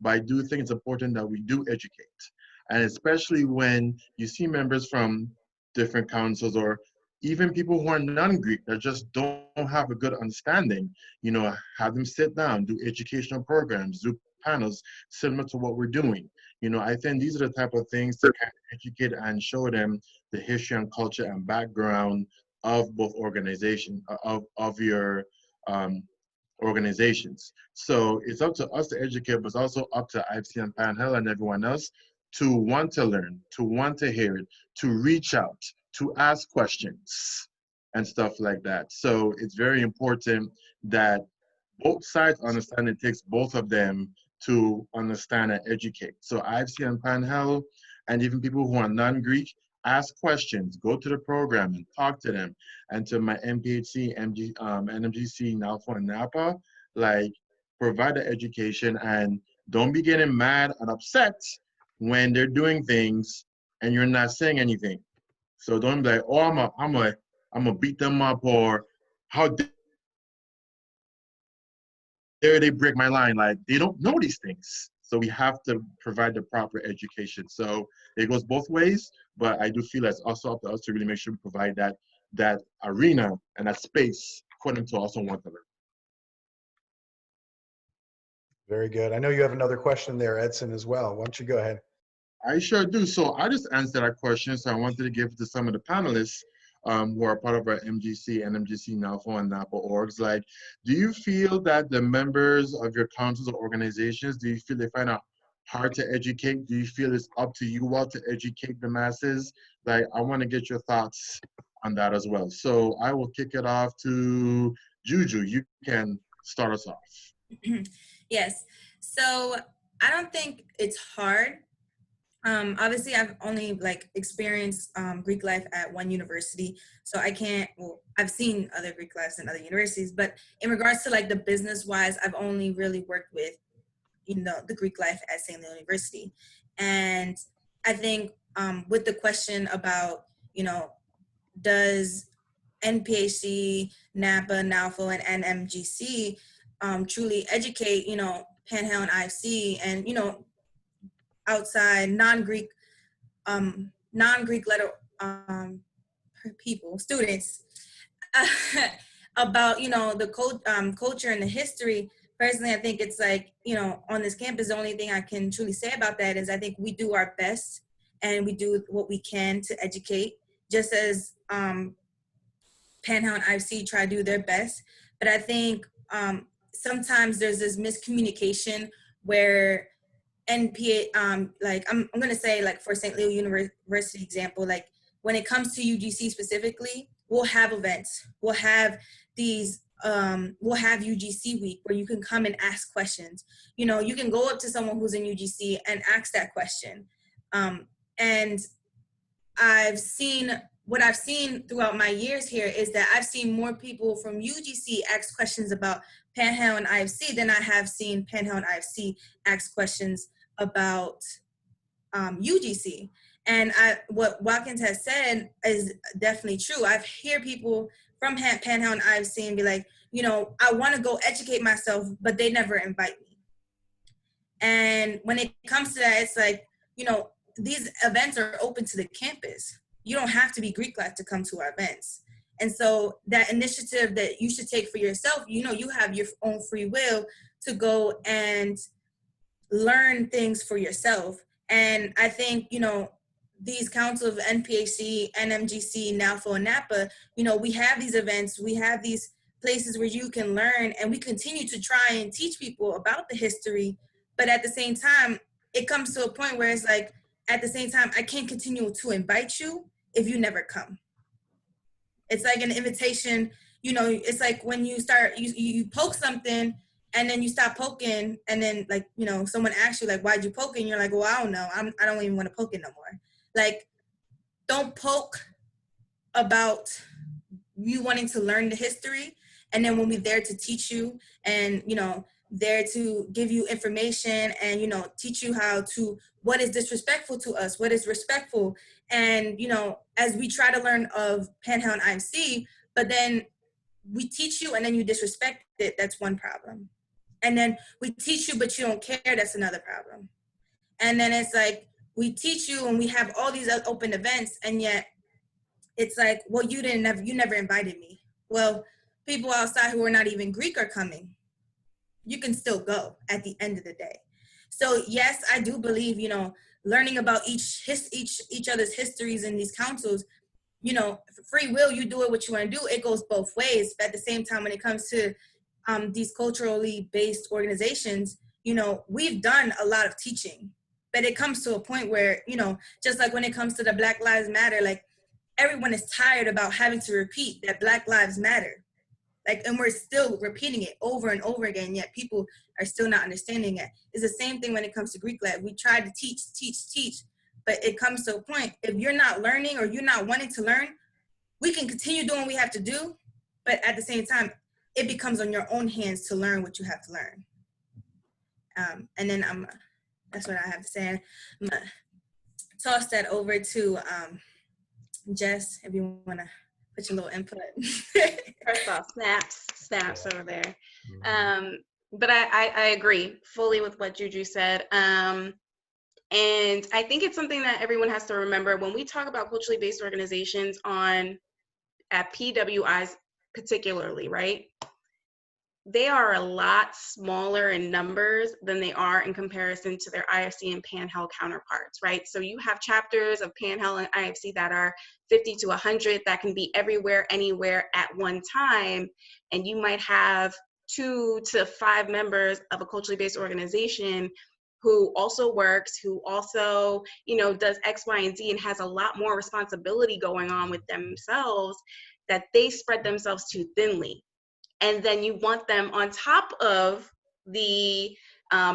but I do think it's important that we do educate. And especially when you see members from different councils or even people who are non-Greek that just don't have a good understanding, you know, have them sit down, do educational programs, do panels similar to what we're doing. You know, I think these are the type of things to kind of educate and show them the history and culture and background of both organizations, of your organizations. So it's up to us to educate, but it's also up to IFC and Panhell and everyone else to want to learn, to want to hear it, to reach out, to ask questions and stuff like that. So it's very important that both sides understand it takes both of them to understand and educate. So IFC and Panhell, and even people who are non-Greek, ask questions, go to the program and talk to them. And to my NPHC, NMGC, NALFO, and NAPA, like, provide the education and don't be getting mad and upset when they're doing things and you're not saying anything. So don't be like, oh, I'm a beat them up, or how dare they break my line. Like, they don't know these things. So we have to provide the proper education. So it goes both ways, but I do feel it's also up to us to really make sure we provide that arena and that space for them to also want to learn. Very good. I know you have another question there, Edson, as well. Why don't you go ahead? I sure do. So I just answered that question. So I wanted to give it to some of the panelists who are part of our MGC, NMGC, NALFO, and NAPA orgs. Like, do you feel that the members of your councils or organizations, do you feel they find it hard to educate? Do you feel it's up to you all to educate the masses? Like, I want to get your thoughts on that as well. So I will kick it off to JuJu. You can start us off. Yes. So I don't think it's hard. Obviously, I've only experienced Greek life at one university, so I can't. Well, I've seen other Greek lives in other universities, but in regards to the business wise, I've only really worked with, the Greek life at St. Louis University, and I think with the question about does NPHC, NAPA, NALFO, and NMGC truly educate Panhell and IFC and outside non-Greek letter people, students, about the culture and the history. Personally, I think it's on this campus, the only thing I can truly say about that is I think we do our best and we do what we can to educate, just as Panhellenic and IFC try to do their best, but I think sometimes there's this miscommunication where like I'm gonna say, like for St. Leo University example, like when it comes to UGC specifically, we'll have events, we'll have these we'll have UGC week where you can come and ask questions. You know, you can go up to someone who's in UGC and ask that question. And what I've seen throughout my years here is that I've seen more people from UGC ask questions about Panhellenic and IFC than I have seen Panhellenic and IFC ask questions about UGC. And what Wakens has said is definitely true. I hear people from Panhellenic and IFC and be like, you know, I want to go educate myself, but they never invite me. And when it comes to that, it's like, you know, these events are open to the campus. You don't have to be Greek life to come to our events. And so that initiative that you should take for yourself, you know, you have your own free will to go and learn things for yourself. And I think, you know, these councils of NPHC, NMGC, NALFO, and NAPA, you know, we have these events, we have these places where you can learn, and we continue to try and teach people about the history. But at the same time, it comes to a point where it's like, at the same time, I can't continue to invite you if you never come. It's like an invitation, you know, it's like when you start, you poke something and then you stop poking, and then like, you know, someone asks you like, why'd you poke it? And you're like, well, I don't know. I don't even want to poke it no more. Like, don't poke about you wanting to learn the history. And then when we're there to teach you and, you know, there to give you information and, you know, teach you how to, what is disrespectful to us, what is respectful. And, you know, as we try to learn of Panhellenic and IMC, but then we teach you and then you disrespect it, that's one problem. And then we teach you, but you don't care, that's another problem. And then it's like, we teach you and we have all these open events, and yet it's like, well, you never invited me. Well, people outside who are not even Greek are coming. You can still go at the end of the day. So yes, I do believe, you know, learning about each other's histories in these councils, you know, free will, you do it what you want to do. It goes both ways. But at the same time, when it comes to these culturally based organizations, you know, we've done a lot of teaching, but it comes to a point where, you know, just like when it comes to the Black Lives Matter, like everyone is tired about having to repeat that Black Lives Matter. Like, and we're still repeating it over and over again, yet people are still not understanding it. It's the same thing when it comes to Greek life. We try to teach, but it comes to a point, if you're not learning or you're not wanting to learn, we can continue doing what we have to do, but at the same time, it becomes on your own hands to learn what you have to learn. And then that's what I have to say. I'm gonna toss that over to Jess, if you wanna put your little input. First off, snaps over there. But I agree fully with what JuJu said. And I think it's something that everyone has to remember when we talk about culturally based organizations at PWIs particularly, right? They are a lot smaller in numbers than they are in comparison to their IFC and Panhellenic counterparts, right? So you have chapters of Panhellenic and IFC that are 50 to 100 that can be everywhere, anywhere at one time. And you might have 2 to 5 members of a culturally based organization who also works, who also, you know, does X, Y, and Z and has a lot more responsibility going on with themselves, that they spread themselves too thinly. And then you want them on top of the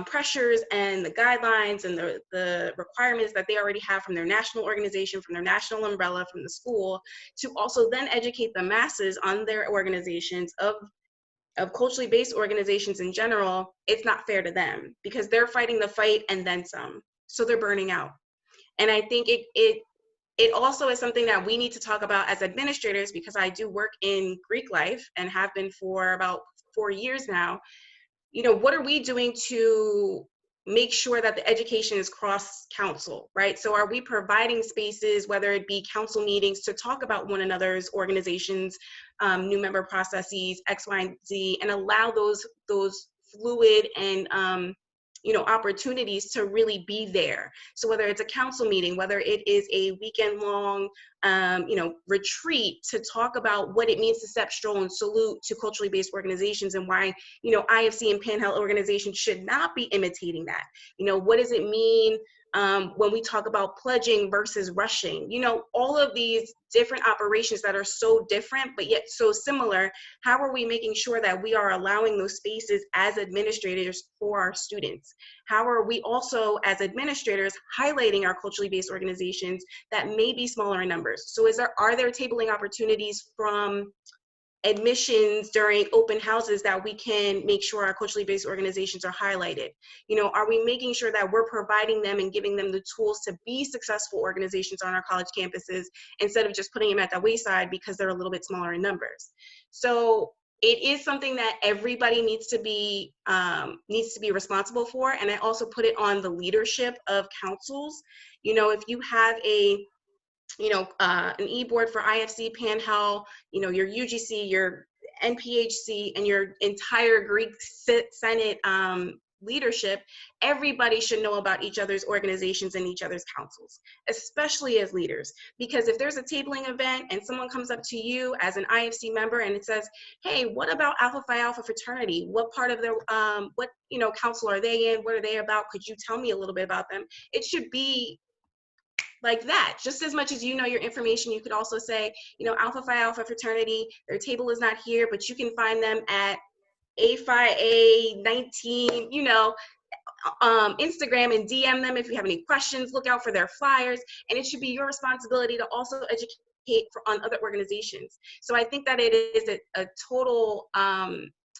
pressures and the guidelines and the requirements that they already have from their national organization, from their national umbrella, from the school, to also then educate the masses on their organizations of culturally based organizations in general. It's not fair to them because they're fighting the fight and then some. So they're burning out. And I think it also is something that we need to talk about as administrators, because I do work in Greek life and have been for about 4 years now. You know, what are we doing to make sure that the education is cross-council, right? So are we providing spaces, whether it be council meetings, to talk about one another's organizations, new member processes, X, Y, and Z, and allow those fluid and you know, opportunities to really be there. So whether it's a council meeting, whether it is a weekend-long retreat to talk about what it means to step, stroll, and salute to culturally based organizations, and why, IFC and Panhell organizations should not be imitating that. What does it mean when we talk about pledging versus rushing? All of these different operations that are so different, but yet so similar. How are we making sure that we are allowing those spaces as administrators for our students? How are we also, as administrators, highlighting our culturally based organizations that may be smaller in numbers? So are there tabling opportunities from admissions during open houses that we can make sure our culturally based organizations are highlighted? Are we making sure that we're providing them and giving them the tools to be successful organizations on our college campuses, instead of just putting them at the wayside because they're a little bit smaller in numbers? So it is something that everybody needs to be responsible for. And I also put it on the leadership of councils. If you have an e-board for IFC, Panhell, your UGC, your NPHC, and your entire Greek Senate leadership, everybody should know about each other's organizations and each other's councils, especially as leaders. Because if there's a tabling event and someone comes up to you as an IFC member and it says, hey, what about Alpha Phi Alpha fraternity? What part of their, council are they in? What are they about? Could you tell me a little bit about them? It should be like that. Just as much as your information, you could also say, Alpha Phi Alpha fraternity, their table is not here, but you can find them at A5A 19, Instagram, and DM them if you have any questions. Look out for their flyers. And it should be your responsibility to also educate on other organizations. So I think that it is a total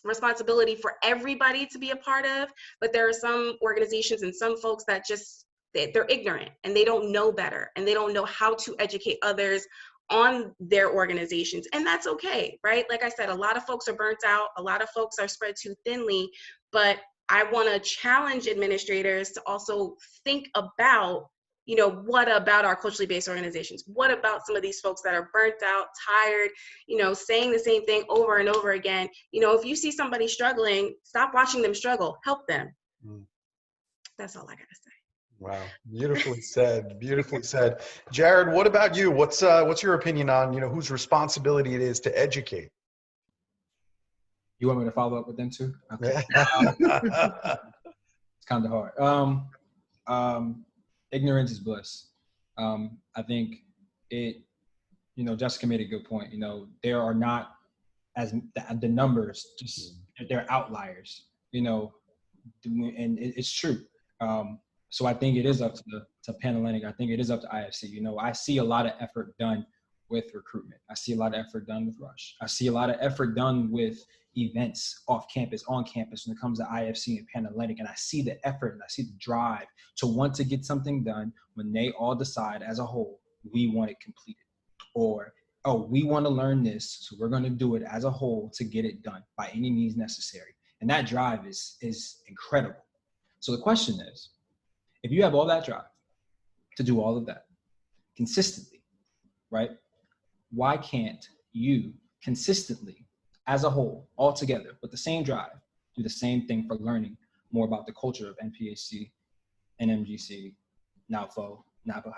responsibility for everybody to be a part of, but there are some organizations and some folks that they're ignorant and they don't know better, and they don't know how to educate others on their organizations. And that's okay, right? Like I said, a lot of folks are burnt out, a lot of folks are spread too thinly, but I want to challenge administrators to also think about, what about our culturally based organizations? What about some of these folks that are burnt out, tired, saying the same thing over and over again? If you see somebody struggling, stop watching them struggle, help them. That's all I got to say. Wow, beautifully said. Beautifully said. Jared, what about you? What's your opinion on whose responsibility it is to educate? You want me to follow up with them too? Okay. It's kind of hard. Ignorance is bliss. I think Jessica made a good point. There are not as the numbers, just they're outliers. And it's true. So I think it is up to Panhellenic. I think it is up to IFC. I see a lot of effort done with recruitment. I see a lot of effort done with rush. I see a lot of effort done with events off campus, on campus when it comes to IFC and Panhellenic. And I see the effort and I see the drive to want to get something done when they all decide as a whole, we want it completed. Or, oh, we want to learn this, so we're going to do it as a whole to get it done by any means necessary. And that drive is incredible. So the question is, if you have all that drive to do all of that consistently, right? Why can't you consistently, as a whole, all together, with the same drive, do the same thing for learning more about the culture of NPHC, NMGC, NALFO, NAPA?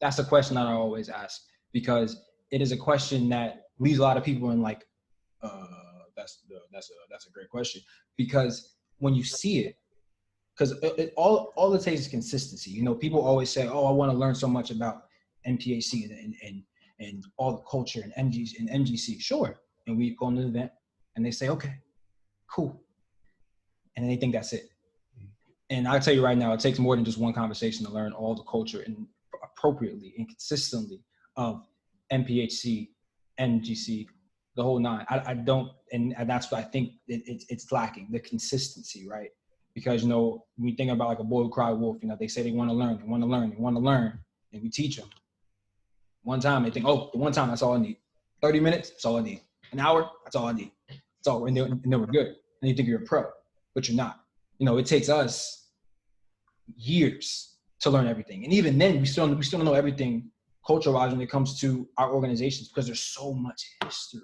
That's a question that I always ask, because it is a question that leaves a lot of people in like, that's a great question. Because when you see it, because all it takes is consistency. People always say, oh, I want to learn so much about NPHC and all the culture and NMGC. Sure. And we go to the event and they say, okay, cool. And they think that's it. And I'll tell you right now, it takes more than just one conversation to learn all the culture and appropriately and consistently of NPHC, NMGC, the whole nine. I don't, and that's what I think it's lacking, the consistency, right? Because, when you think about like a boy who cried wolf, they say they want to learn, and we teach them. One time they think, oh, the one time, that's all I need. 30 minutes, that's all I need. An hour, that's all I need. That's all, and they were good. And you think you're a pro, but you're not. It takes us years to learn everything. And even then, we still don't know everything culture-wise when it comes to our organizations, because there's so much history.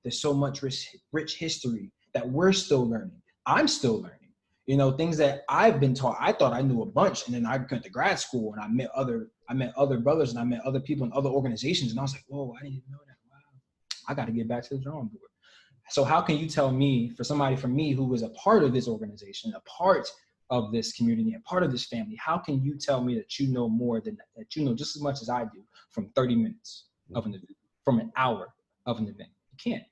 There's so much rich history that we're still learning. I'm still learning. You know, things that I've been taught. I thought I knew a bunch, and then I went to grad school and I met other brothers and I met other people in other organizations, and I was like, whoa, I didn't even know that. Wow, I got to get back to the drawing board. So how can you tell me, for somebody from me who was a part of this organization, a part of this community, a part of this family, how can you tell me that you know more than that you know just as much as I do from 30 minutes of an event, from an hour of an event? You can't.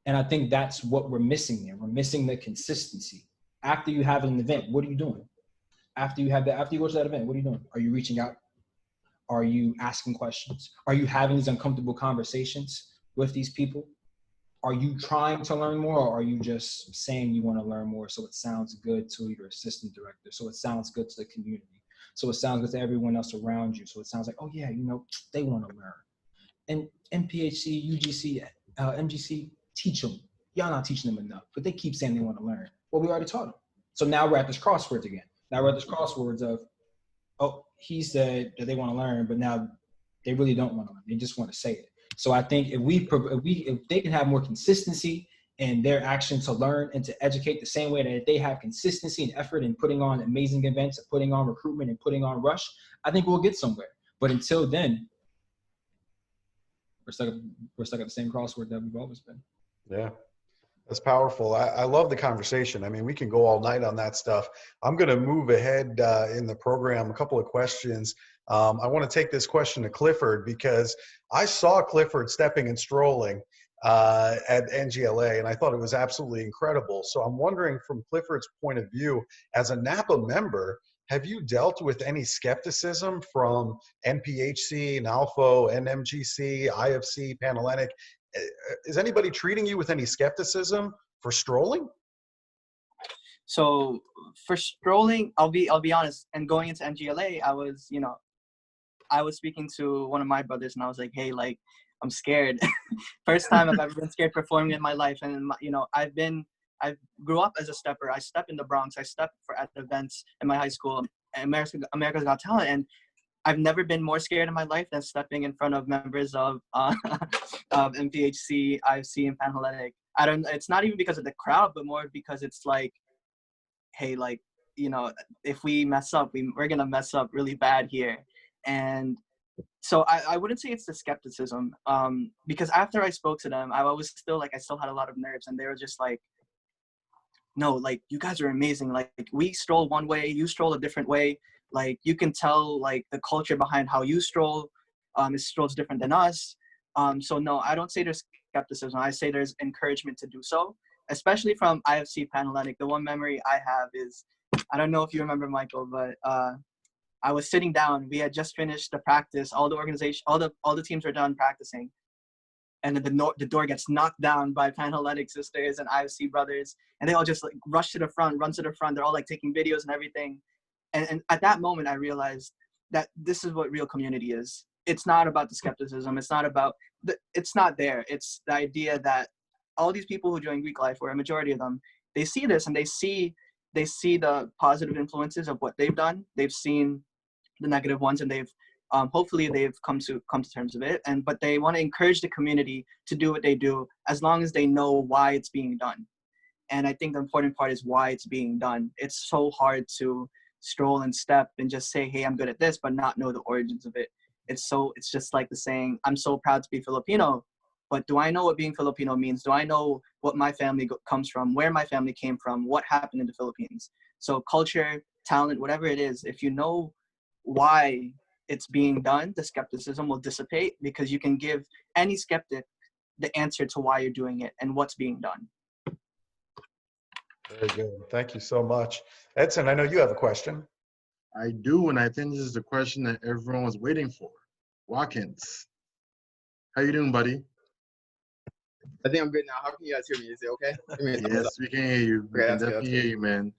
And I think that's what we're missing there. We're missing the consistency. After you have an event, what are you doing? After you go to that event, what are you doing? Are you reaching out? Are you asking questions? Are you having these uncomfortable conversations with these people? Are you trying to learn more, or are you just saying you want to learn more so it sounds good to your assistant director, so it sounds good to the community, so it sounds good to everyone else around you, so it sounds like, oh yeah, you know, they want to learn. And NPHC, UGC, MGC, teach them. Y'all not teaching them enough, but they keep saying they want to learn. Well, we already taught them. So now we're at this crosswords again. Now we're at this crosswords of, oh, he said that they want to learn, but now they really don't want to learn. They just want to say it. So I think if they can have more consistency in their action to learn and to educate the same way that if they have consistency and effort in putting on amazing events and putting on recruitment and putting on rush, I think we'll get somewhere. But until then, we're stuck at the same crossword that we've always been. Yeah, that's powerful. I love the conversation. I mean, we can go all night on that stuff. I'm going to move ahead in the program. A couple of questions. I want to take this question to Clifford because I saw Clifford stepping and strolling at NGLA, and I thought it was absolutely incredible. So I'm wondering, from Clifford's point of view, as a NAPA member, have you dealt with any skepticism from NPHC, NALFO, NMGC, IFC, Panhellenic? Is anybody treating you with any skepticism for strolling? So for strolling, I'll be honest, and going into NGLA, I was speaking to one of my brothers and I was like, hey, like, I'm scared. First time I've ever been scared performing in my life. And, I grew up as a stepper. I stepped in the Bronx. I stepped at events in my high school, America's Got Talent. And I've never been more scared in my life than stepping in front of members of NPHC, IFC, and Panhellenic. It's not even because of the crowd, but more because it's like, hey, like, you know, if we mess up, we're going to mess up really bad here. And so I wouldn't say it's the skepticism, because after I spoke to them, I still had a lot of nerves, and they were just like, no, like, you guys are amazing. Like, we stroll one way, you stroll a different way. Like, you can tell, like, the culture behind how you stroll is different than us. So no, I don't say there's skepticism. I say there's encouragement to do so, especially from IFC Panhellenic. The one memory I have is, I don't know if you remember, Michael, but I was sitting down. We had just finished the practice. All the teams were done practicing. And then the door gets knocked down by Panhellenic sisters and IFC brothers. And they all just like run to the front. They're all like taking videos and everything. And at that moment, I realized that this is what real community is. It's not about the skepticism. It's not about, it's not there. It's the idea that all these people who join Greek life, or a majority of them, they see this and they see the positive influences of what they've done. They've seen the negative ones, and they've hopefully they've come to terms with it. But they want to encourage the community to do what they do, as long as they know why it's being done. And I think the important part is why it's being done. It's so hard to stroll and step and just say, hey, I'm good at this, but not know the origins of it. It's just like the saying, I'm so proud to be Filipino, but do I know what being Filipino means? Do I know what my family comes from, where my family came from, what happened in the Philippines? So culture, talent, whatever it is, if you know why it's being done, the skepticism will dissipate, because you can give any skeptic the answer to why you're doing it and what's being done. Very good. Thank you so much. Edson, I know you have a question. I do, and I think this is the question that everyone was waiting for. Wakens, how you doing, buddy? I think I'm good now. How can you guys hear me? Is it okay? Yes, we can hear you. We can definitely hear you, man.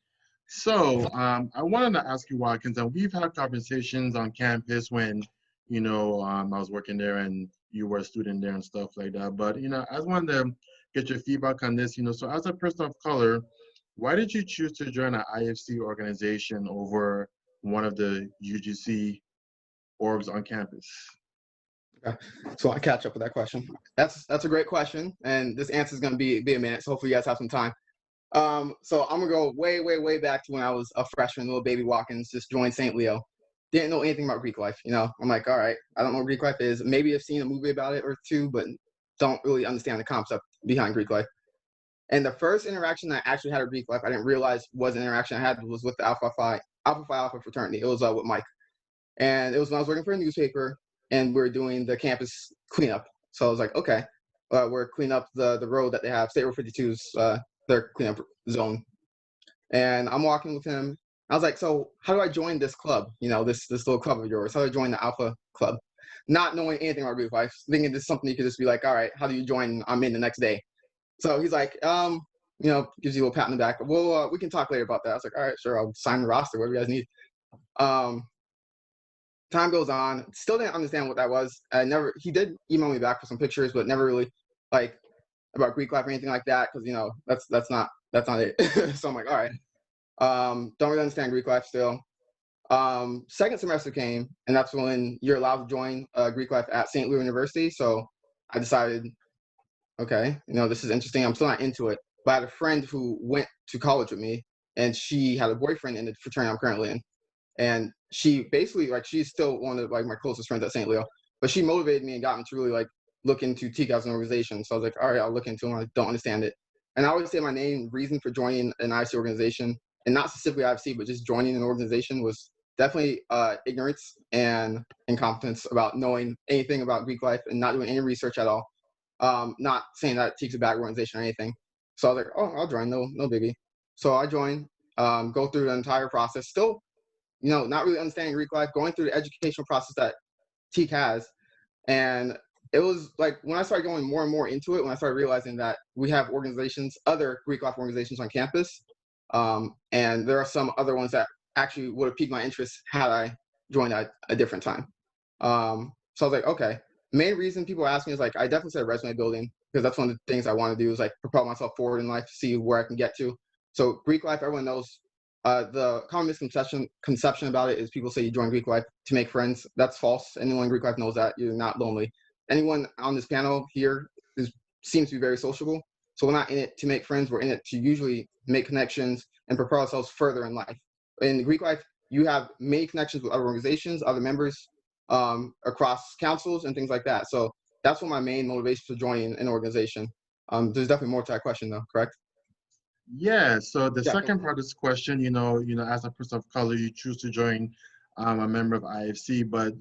So I wanted to ask you, Wakens, and we've had conversations on campus when, I was working there and you were a student there and stuff like that. But, I just wanted to get your feedback on this, so as a person of color, why did you choose to join an IFC organization over one of the UGC orgs on campus? Okay. So I catch up with that question. That's a great question, and this answer is going to be a minute, so hopefully you guys have some time. So I'm gonna go way, way, way back to when I was a freshman, little baby Wakens, just joined St. Leo. Didn't know anything about Greek life, you know. I'm like, all right, I don't know what Greek life is. Maybe I've seen a movie about it or two, but don't really understand the concept behind Greek life. And the first interaction I actually had with Greek life, I didn't realize was an interaction I had, was with the Alpha Phi Alpha fraternity. It was with Mike. And it was when I was working for a newspaper and we were doing the campus cleanup. So I was like, okay, we're cleaning up the road that they have, State Road 52's their cleanup zone. And I'm walking with him. I was like, so how do I join this club? You know, this little club of yours. How do I join the Alpha Club? Not knowing anything about Greek life, thinking this is something you could just be like, all right, how do you join? I'm in the next day. So he's like, you know, gives you a little pat on the back. Well, we can talk later about that. I was like, all right, sure, I'll sign the roster, whatever you guys need. Time goes on, still didn't understand what that was. He did email me back for some pictures, but never really like about Greek life or anything like that, because you know, that's not it. So I'm like, all right. Don't really understand Greek life still. Second semester came, and that's when you're allowed to join Greek life at St. Louis University. So I decided, okay, you know, this is interesting. I'm still not into it, but I had a friend who went to college with me, and she had a boyfriend in the fraternity I'm currently in. And she basically, like, she's still one of like my closest friends at St. Leo, but she motivated me and got me to really like look into TIC as an organization. So I was like, all right, I'll look into it. I don't understand it. And I always say my main reason for joining an IFC organization, and not specifically IFC, but just joining an organization, was definitely ignorance and incompetence about knowing anything about Greek life and not doing any research at all. Not saying that TIC's a bad organization or anything. So I was like, oh, I'll join, no biggie. So I joined, go through the entire process, still, you know, not really understanding Greek life, going through the educational process that TIC has. And it was like when I started going more and more into it, when I started realizing that we have organizations, other Greek life organizations on campus, and there are some other ones that actually would have piqued my interest had I joined at a different time. So I was like, okay. Main reason people ask me is like, I definitely said resume building, because that's one of the things I want to do, is like propel myself forward in life, see where I can get to. So Greek life, everyone knows. The common misconception about it is people say you join Greek life to make friends. That's false. Anyone in Greek life knows that. You're not lonely. Anyone on this panel here seems to be very sociable. So we're not in it to make friends. We're in it to usually make connections and propel ourselves further in life. In Greek life, you have many connections with other organizations, other members, across councils and things like that. So that's one of my main motivations for joining an organization. There's definitely more to that question though, correct? Yeah, so the second part of this question, you know, as a person of color, you choose to join a member of IFC, but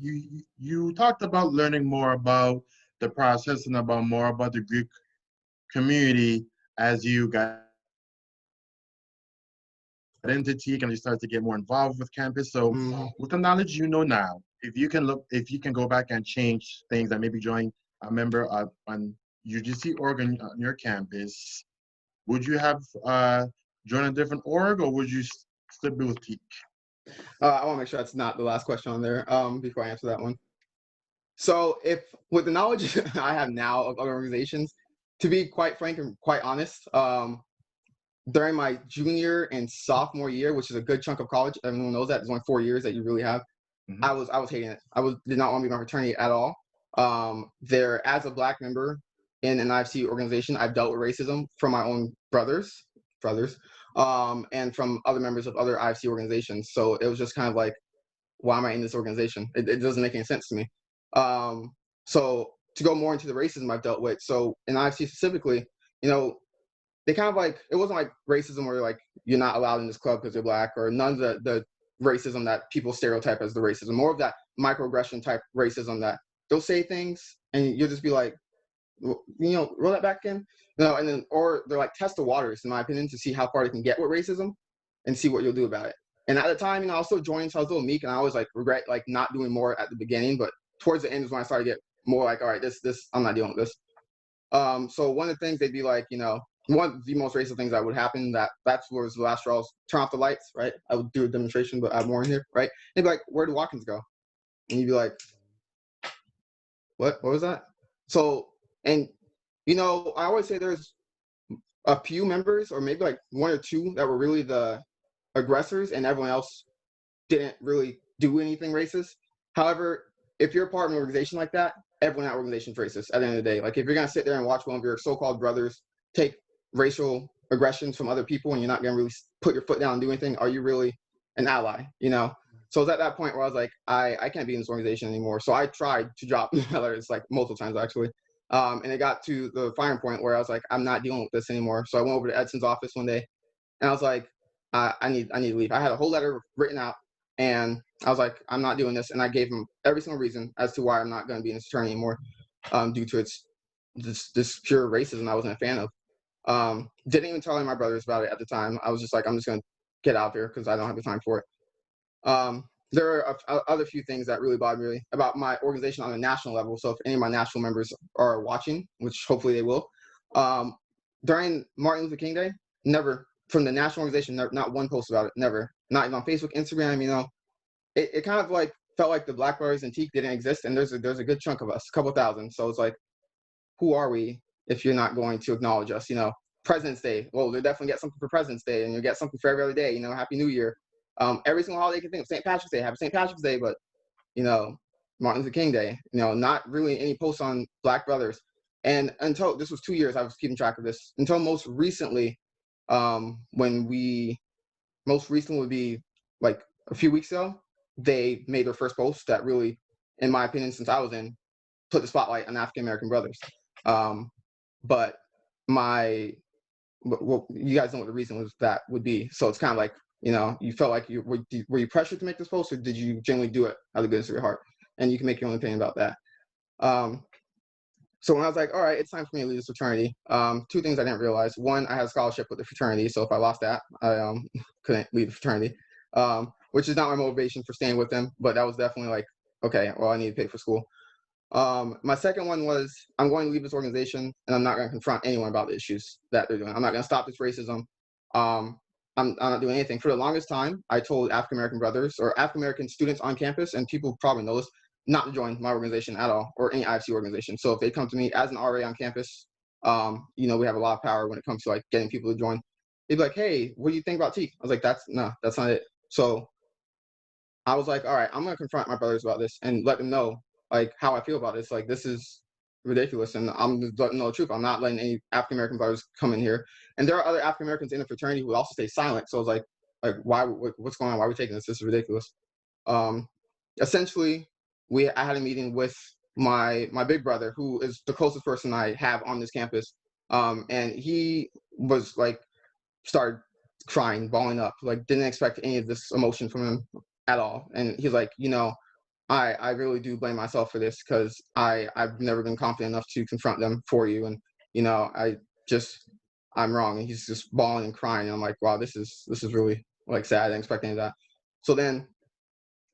you talked about learning more about the process and more about the Greek community as you got into TIC and you started to get more involved with campus. So with the knowledge you know now, if you can go back and change things and maybe join a member on UGC org on your campus, would you have joined a different org, or would you still be with TIC? I want to make sure that's not the last question on there before I answer that one. So if with the knowledge I have now of other organizations, to be quite frank and quite honest, during my junior and sophomore year, which is a good chunk of college, everyone knows that there's only 4 years that you really have. I was hating it. Did not want to be in my fraternity at all. There, as a Black member in an IFC organization, I've dealt with racism from my own brothers, and from other members of other IFC organizations. So it was just kind of like, why am I in this organization? It doesn't make any sense to me. So to go more into the racism I've dealt with, so in IFC specifically, you know, they kind of like, it wasn't like racism where like, you're not allowed in this club because you're Black, or none of the racism that people stereotype as the racism, more of that microaggression type racism that they'll say things and you'll just be like, you know, roll that back in, you know, and then, or they're like, test the waters, in my opinion, to see how far they can get with racism and see what you'll do about it. And at the time, you know, I was still joining, so I was a little meek, and I always like regret like not doing more at the beginning, but towards the end is when I started to get more like, all right, this, I'm not dealing with this. So one of the things they'd be like, you know, one of the most racist things that would happen, that was the last straw, turn off the lights, right? I would do a demonstration, but I have more in here, right? They'd be like, where do Watkins go? And you'd be like, what was that? So, and, you know, I always say there's a few members, or maybe like one or two, that were really the aggressors, and everyone else didn't really do anything racist. However, if you're a part of an organization like that, everyone in that organization is racist at the end of the day. Like, if you're going to sit there and watch one of your so-called brothers take racial aggressions from other people and you're not going to really put your foot down and do anything, are you really an ally, you know? So it was at that point where I was like, I can't be in this organization anymore. So I tried to drop letters like multiple times actually. And it got to the firing point where I was like, I'm not dealing with this anymore. So I went over to Edson's office one day and I was like, I need to leave. I had a whole letter written out and I was like, I'm not doing this. And I gave him every single reason as to why I'm not going to be in this fraternity anymore, due to this pure racism I wasn't a fan of. Didn't even tell my brothers about it at the time. I was just like, I'm just going to get out there because I don't have the time for it. There are other few things that really bothered me about my organization on a national level. So if any of my national members are watching, which hopefully they will, during Martin Luther King Day, never from the national organization, not one post about it, never. Not even on Facebook, Instagram, you know. It kind of like felt like the Black Brothers and Teak didn't exist, and there's a good chunk of us, a couple thousand. So it's like, who are we if you're not going to acknowledge us, you know? President's Day, well, they'll definitely get something for President's Day, and you'll get something for every other day, you know, Happy New Year. Every single holiday you can think of, St. Patrick's Day, Happy St. Patrick's Day, but, you know, Martin Luther King Day, you know, not really any posts on Black brothers. And until, this was 2 years, I was keeping track of this, until most recently, would be like a few weeks ago, they made their first post that really, in my opinion, since I was in, put the spotlight on African-American brothers. But well, you guys know what the reason was that would be. So it's kind of like, you know, you felt like were you pressured to make this post, or did you genuinely do it out of the goodness of your heart? And you can make your own opinion about that. So when I was like, all right, it's time for me to leave this fraternity, two things I didn't realize. One, I had a scholarship with the fraternity, so if I lost that, I couldn't leave the fraternity, which is not my motivation for staying with them, but that was definitely like, okay, well, I need to pay for school. My second one was, I'm going to leave this organization and I'm not going to confront anyone about the issues that they're doing. I'm not going to stop this racism. I'm not doing anything. For the longest time, I told African-American brothers or African-American students on campus, and people probably know this, not to join my organization at all, or any IFC organization. So if they come to me as an RA on campus, you know, we have a lot of power when it comes to like getting people to join. They'd be like, hey, what do you think about Teak? I was like, that's not it. So I was like, all right, I'm going to confront my brothers about this and let them know like how I feel about this. Like, this is ridiculous, and I'm just letting them know the truth. I'm not letting any African-American brothers come in here. And there are other African-Americans in the fraternity who also stay silent. So I was like why, what's going on? Why are we taking this? This is ridiculous. Essentially, I had a meeting with my big brother, who is the closest person I have on this campus. And he was like, started crying, bawling up, like didn't expect any of this emotion from him at all. And he's like, you know, I really do blame myself for this, because I've never been confident enough to confront them for you. And, you know, I'm wrong. And he's just bawling and crying. And I'm like, wow, this is really like sad. I didn't expect any of that. So then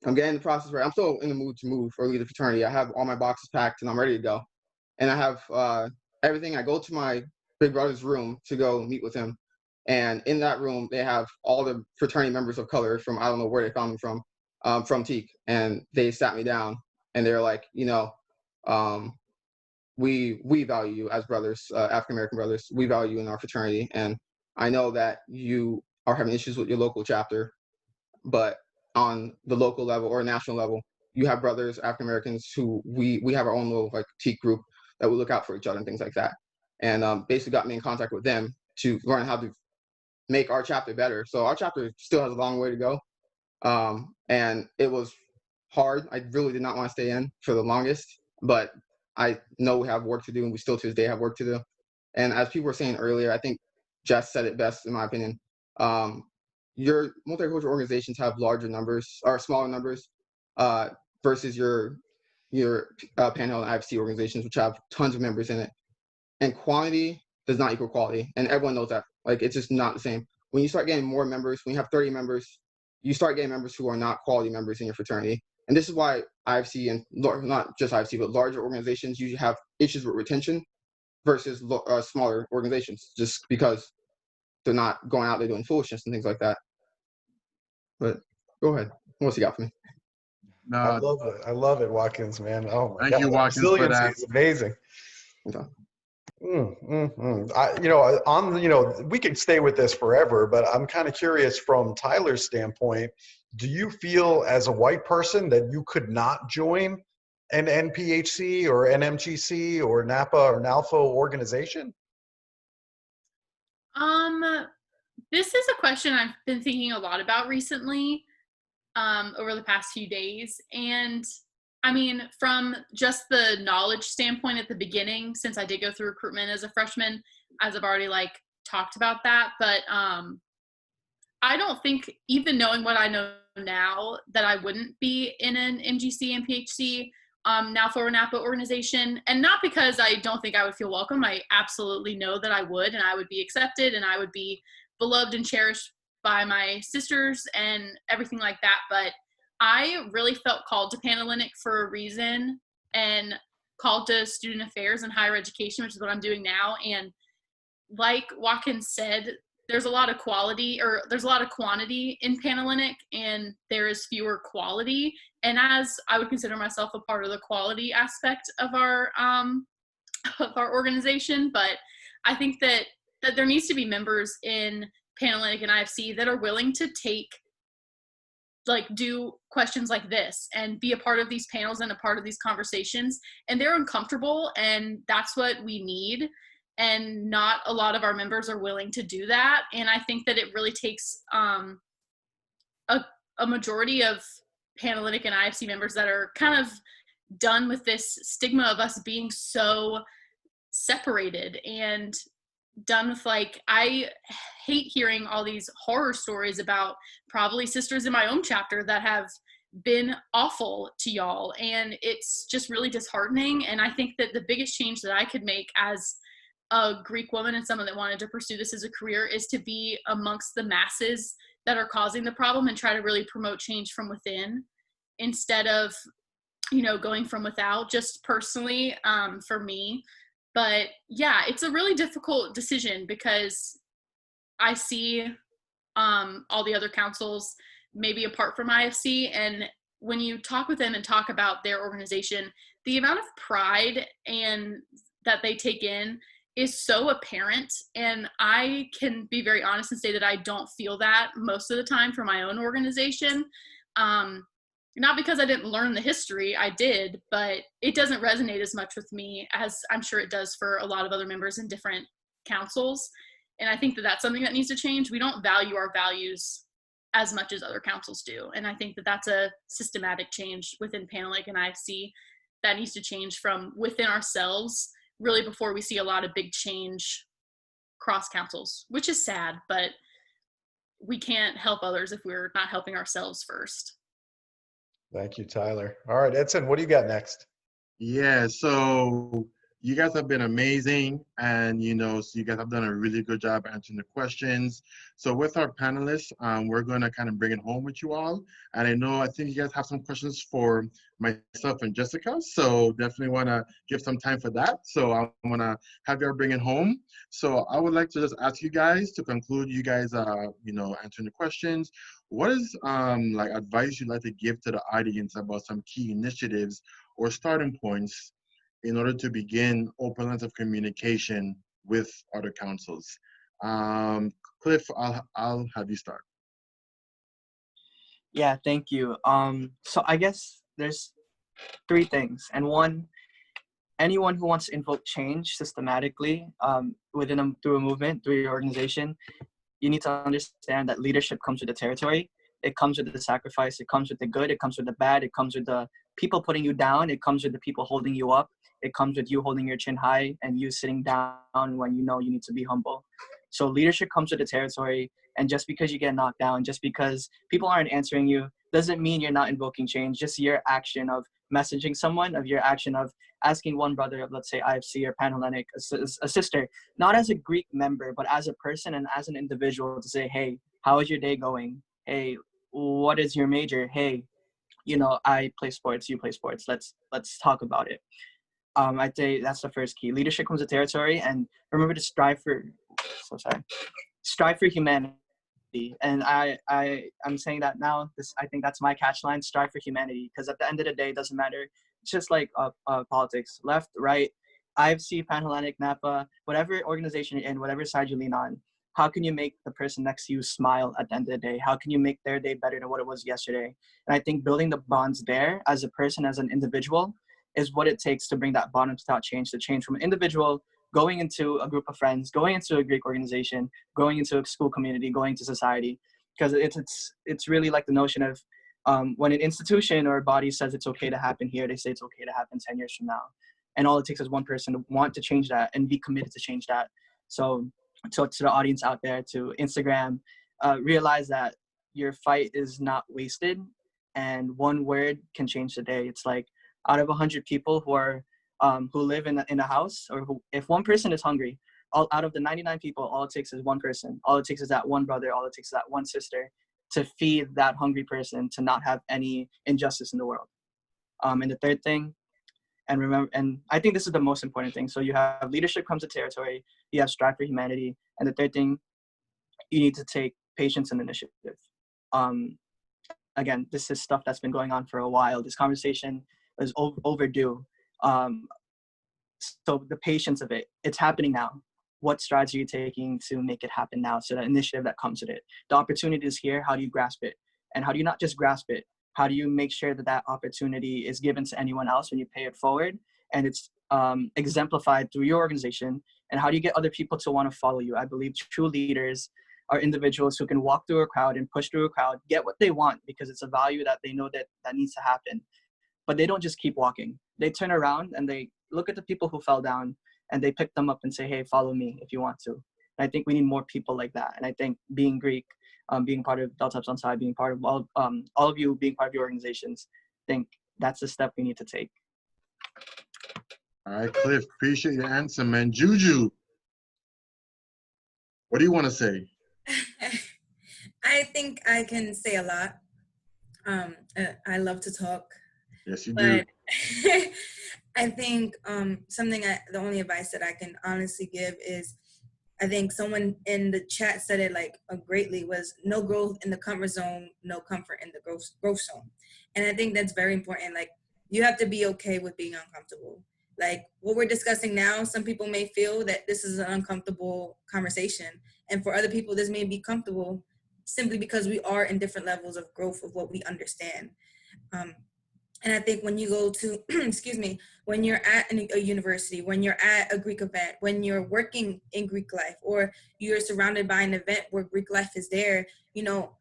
I'm getting the process where I'm still in the mood to move or leave the fraternity. I have all my boxes packed and I'm ready to go. And I have everything. I go to my big brother's room to go meet with him. And in that room, they have all the fraternity members of color from, I don't know where they found them from Teak. And they sat me down and they're like, you know, we value you as brothers, African-American brothers. We value you in our fraternity. And I know that you are having issues with your local chapter, but on the local level or national level, you have brothers, African-Americans, who we have our own little like Teak group that we look out for each other and things like that. And basically got me in contact with them to learn how to make our chapter better. So our chapter still has a long way to go. And it was hard. I really did not want to stay in for the longest, but I know we have work to do, and we still to this day have work to do. And as people were saying earlier, I think Jess said it best, in my opinion. Your multicultural organizations have larger numbers or smaller numbers versus your Panhellenic IFC organizations, which have tons of members in it. And quantity does not equal quality, and everyone knows that. Like, it's just not the same. When you start getting more members, when you have 30 members, you start getting members who are not quality members in your fraternity. And this is why IFC, and not just IFC, but larger organizations usually have issues with retention versus smaller organizations, just because they're not going out there doing foolishness and things like that. But go ahead. What else you got for me? No, I love it, Wakens, man. Oh my thank God, you, the Wakens, for resiliency that. is amazing. Okay. We could stay with this forever, but I'm kind of curious from Tyler's standpoint. Do you feel as a white person that you could not join an NPHC or NMGC or NAPA or NALFO organization? This is a question I've been thinking a lot about recently, over the past few days. And I mean, from just the knowledge standpoint at the beginning, since I did go through recruitment as a freshman, as I've already like talked about that, but I don't think, even knowing what I know now, that I wouldn't be in an NMGC, NPHC, NALFO or NAPA organization. And not because I don't think I would feel welcome. I absolutely know that I would, and I would be accepted, and I would be beloved and cherished by my sisters and everything like that. But I really felt called to Panhellenic for a reason, and called to student affairs and higher education, which is what I'm doing now. And like Wakens said, there's a lot of quality, or there's a lot of quantity in Panhellenic, and there is fewer quality. And as I would consider myself a part of the quality aspect of our organization, but I think that there needs to be members in Panhellenic and IFC that are willing to do questions like this and be a part of these panels and a part of these conversations. And they're uncomfortable, and that's what we need. And not a lot of our members are willing to do that. And I think that it really takes a majority of Panhellenic and IFC members that are kind of done with this stigma of us being so separated, and done with, like, I hate hearing all these horror stories about probably sisters in my own chapter that have been awful to y'all. And it's just really disheartening. And I think that the biggest change that I could make as a Greek woman and someone that wanted to pursue this as a career is to be amongst the masses that are causing the problem, and try to really promote change from within, instead of, going from without, just personally, for me. But yeah, it's a really difficult decision, because I see all the other councils, maybe apart from IFC, and when you talk with them and talk about their organization, the amount of pride and that they take in is so apparent. And I can be very honest and say that I don't feel that most of the time for my own organization. Not because I didn't learn the history, I did, but it doesn't resonate as much with me as I'm sure it does for a lot of other members in different councils. And I think that that's something that needs to change. We don't value our values as much as other councils do. And I think that that's a systematic change within Panhellenic and IFC that needs to change from within ourselves, really, before we see a lot of big change cross councils, which is sad, but we can't help others if we're not helping ourselves first. Thank you, Tyler. All right, Edson, what do you got next? Yeah, so you guys have been amazing, and so you guys have done a really good job answering the questions. So with our panelists, we're going to kind of bring it home with you all. And I think you guys have some questions for myself and Jessica, so definitely want to give some time for that. So I'm going to have you bring it home. So I would like to just ask you guys to conclude, you guys answering the questions. What is advice you'd like to give to the audience about some key initiatives or starting points in order to begin open lines of communication with other councils? Cliff, I'll have you start. Yeah, thank you. So I guess there's 3 things. And one, anyone who wants to invoke change systematically through a movement, through your organization, you need to understand that leadership comes with the territory. It comes with the sacrifice. It comes with the good. It comes with the bad. It comes with the people putting you down. It comes with the people holding you up. It comes with you holding your chin high and you sitting down when you know you need to be humble. So leadership comes with the territory. And just because you get knocked down, just because people aren't answering you, doesn't mean you're not invoking change. Just your action of messaging someone, of your action of asking one brother of, let's say, IFC or Panhellenic, a sister, not as a Greek member, but as a person and as an individual, to say, hey, how is your day going? Hey, what is your major? Hey, I play sports, you play sports. Let's talk about it. I'd say that's the first key. Leadership comes with territory, and remember to strive for humanity. And I'm saying that now. I think that's my catch line: strive for humanity. Because at the end of the day, it doesn't matter. It's just like politics, left, right, IFC, Panhellenic, NAPA, whatever organization you're in, whatever side you lean on. How can you make the person next to you smile at the end of the day? How can you make their day better than what it was yesterday? And I think building the bonds there as a person, as an individual, is what it takes to bring that bottom-to-top change, to change from an individual going into a group of friends, going into a Greek organization, going into a school community, going to society, because it's really like the notion of when an institution or a body says it's okay to happen here, they say it's okay to happen 10 years from now. And all it takes is one person to want to change that and be committed to change that. So to the audience out there, to Instagram, realize that your fight is not wasted, and one word can change the day. It's like out of 100 people who live in a house, or if one person is hungry, out of the 99 people, all it takes is one person. All it takes is that one brother. All it takes is that one sister to feed that hungry person, to not have any injustice in the world. And the third thing, and I think this is the most important thing. So you have leadership comes to territory, you have strive for humanity, and the third thing, you need to take patience and initiative. Again, this is stuff that's been going on for a while. This conversation is overdue. So the patience of it, it's happening now. What strides are you taking to make it happen now? So the initiative that comes with it. The opportunity is here. How do you grasp it? And how do you not just grasp it? How do you make sure that that opportunity is given to anyone else when you pay it forward? And it's exemplified through your organization. And how do you get other people to want to follow you? I believe true leaders are individuals who can walk through a crowd and push through a crowd, get what they want because it's a value that they know that needs to happen. But they don't just keep walking. They turn around and they look at the people who fell down and they pick them up and say, hey, follow me if you want to. And I think we need more people like that. And I think being Greek, being part of Delta Upsilon Psi, being part of all of you being part of your organizations, I think that's the step we need to take. All right, Cliff, appreciate your answer, man. JuJu, what do you want to say? I think I can say a lot. I love to talk. Yes, you do. But I think the only advice that I can honestly give is, I think someone in the chat said it like greatly, was no growth in the comfort zone, no comfort in the growth zone. And I think that's very important. Like, you have to be okay with being uncomfortable. Like what we're discussing now, some people may feel that this is an uncomfortable conversation. And for other people, this may be comfortable simply because we are in different levels of growth of what we understand. And I think when you go to, excuse me, when you're at a university, when you're at a Greek event, when you're working in Greek life, or you're surrounded by an event where Greek life is there, you know,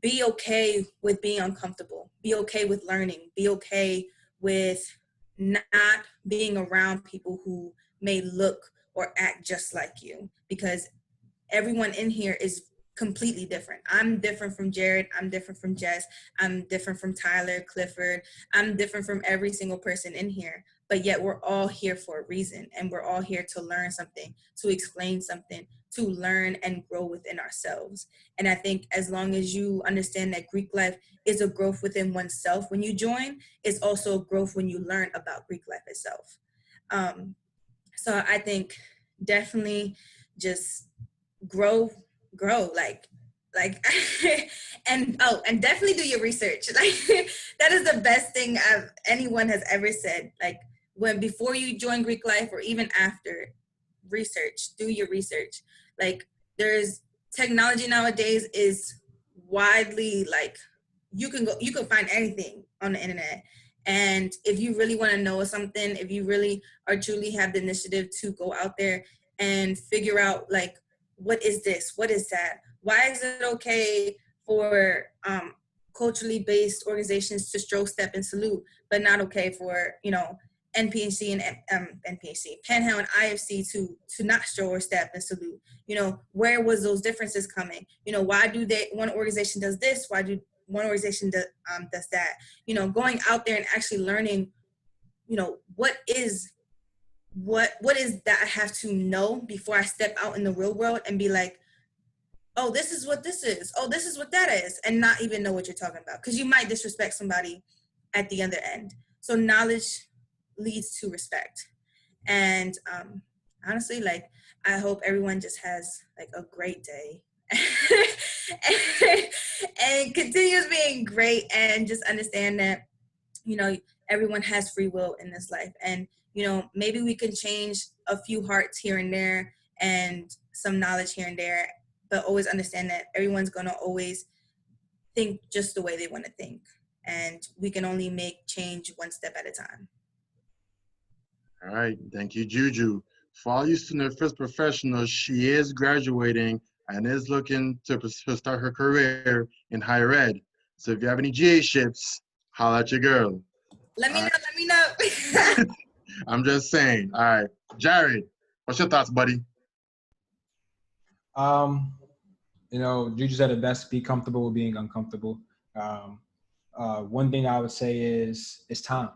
be okay with being uncomfortable. Be okay with learning. Be okay with not being around people who may look or act just like you, because everyone in here is completely different. I'm different from Jared. I'm different from Jess. I'm different from Tyler, Clifford. I'm different from every single person in here, but yet we're all here for a reason. And we're all here to learn something, to explain something, to learn and grow within ourselves. And I think as long as you understand that Greek life is a growth within oneself when you join, it's also a growth when you learn about Greek life itself. So I think definitely just grow, like and definitely do your research. Like that is the best thing anyone has ever said. Like before you join Greek life or even after, do your research. Like there's technology nowadays is widely, like you can find anything on the internet. And if you really want to know something, if you really are truly have the initiative to go out there and figure out like, what is this? What is that? Why is it okay for culturally based organizations to stroke, step, and salute, but not okay for, you know, NPHC and NPHC, Panhellenic and IFC to not stroke or step and salute? You know, where was those differences coming? You know, why do one organization does this? Why do one organization does that? You know, going out there and actually learning, you know, what is that I have to know before I step out in the real world and be like, oh, this is what this is. Oh, this is what that is. And not even know what you're talking about. Because you might disrespect somebody at the other end. So knowledge leads to respect. And honestly, like, I hope everyone just has like a great day and continues being great, and just understand that, you know, everyone has free will in this life. And you know, maybe we can change a few hearts here and there and some knowledge here and there, but always understand that everyone's going to always think just the way they want to think. And we can only make change one step at a time. All right, thank you, JuJu. For all you student affairs professionals, she is graduating and is looking to start her career in higher ed. So if you have any GA ships, holla at your girl. Let me All know, right. let me know. I'm just saying. All right, Jared, what's your thoughts, buddy? You know, JuJu said it best, be comfortable with being uncomfortable. One thing I would say is it's time.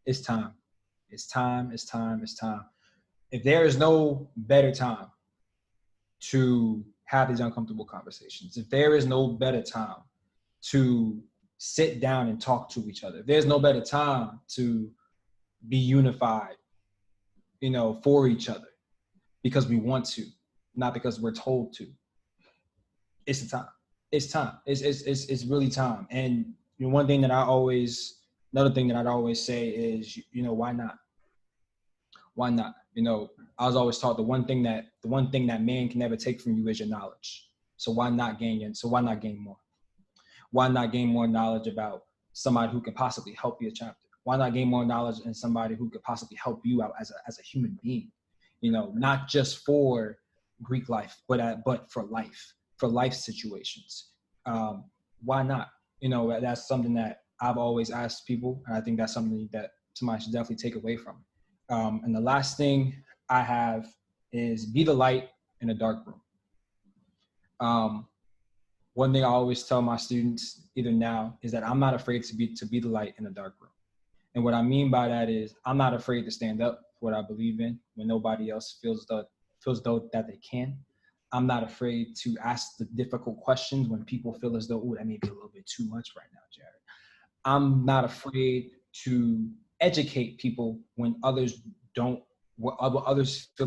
It's time. It's time, it's time, it's time. If there is no better time to have these uncomfortable conversations, if there is no better time to sit down and talk to each other, if there's no better time to be unified, you know, for each other because we want to, not because we're told to. It's the time. It's time. It's really time. And you know, another thing that I'd always say is, you know, why not? Why not? You know, I was always taught the one thing that man can never take from you is your knowledge. So why not gain more? Why not gain more knowledge about somebody who can possibly help your chapter? Why not gain more knowledge in somebody who could possibly help you out as a human being? You know, not just for Greek life, but for life situations. Why not? You know, that's something that I've always asked people, and I think that's something that somebody should definitely take away from it. And the last thing I have is be the light in a dark room. One thing I always tell my students, either now, is that I'm not afraid to be the light in a dark room. And what I mean by that is I'm not afraid to stand up for what I believe in when nobody else feels though that they can. I'm not afraid to ask the difficult questions when people feel as though, oh, that may be a little bit too much right now, Jared. I'm not afraid to educate people when others feel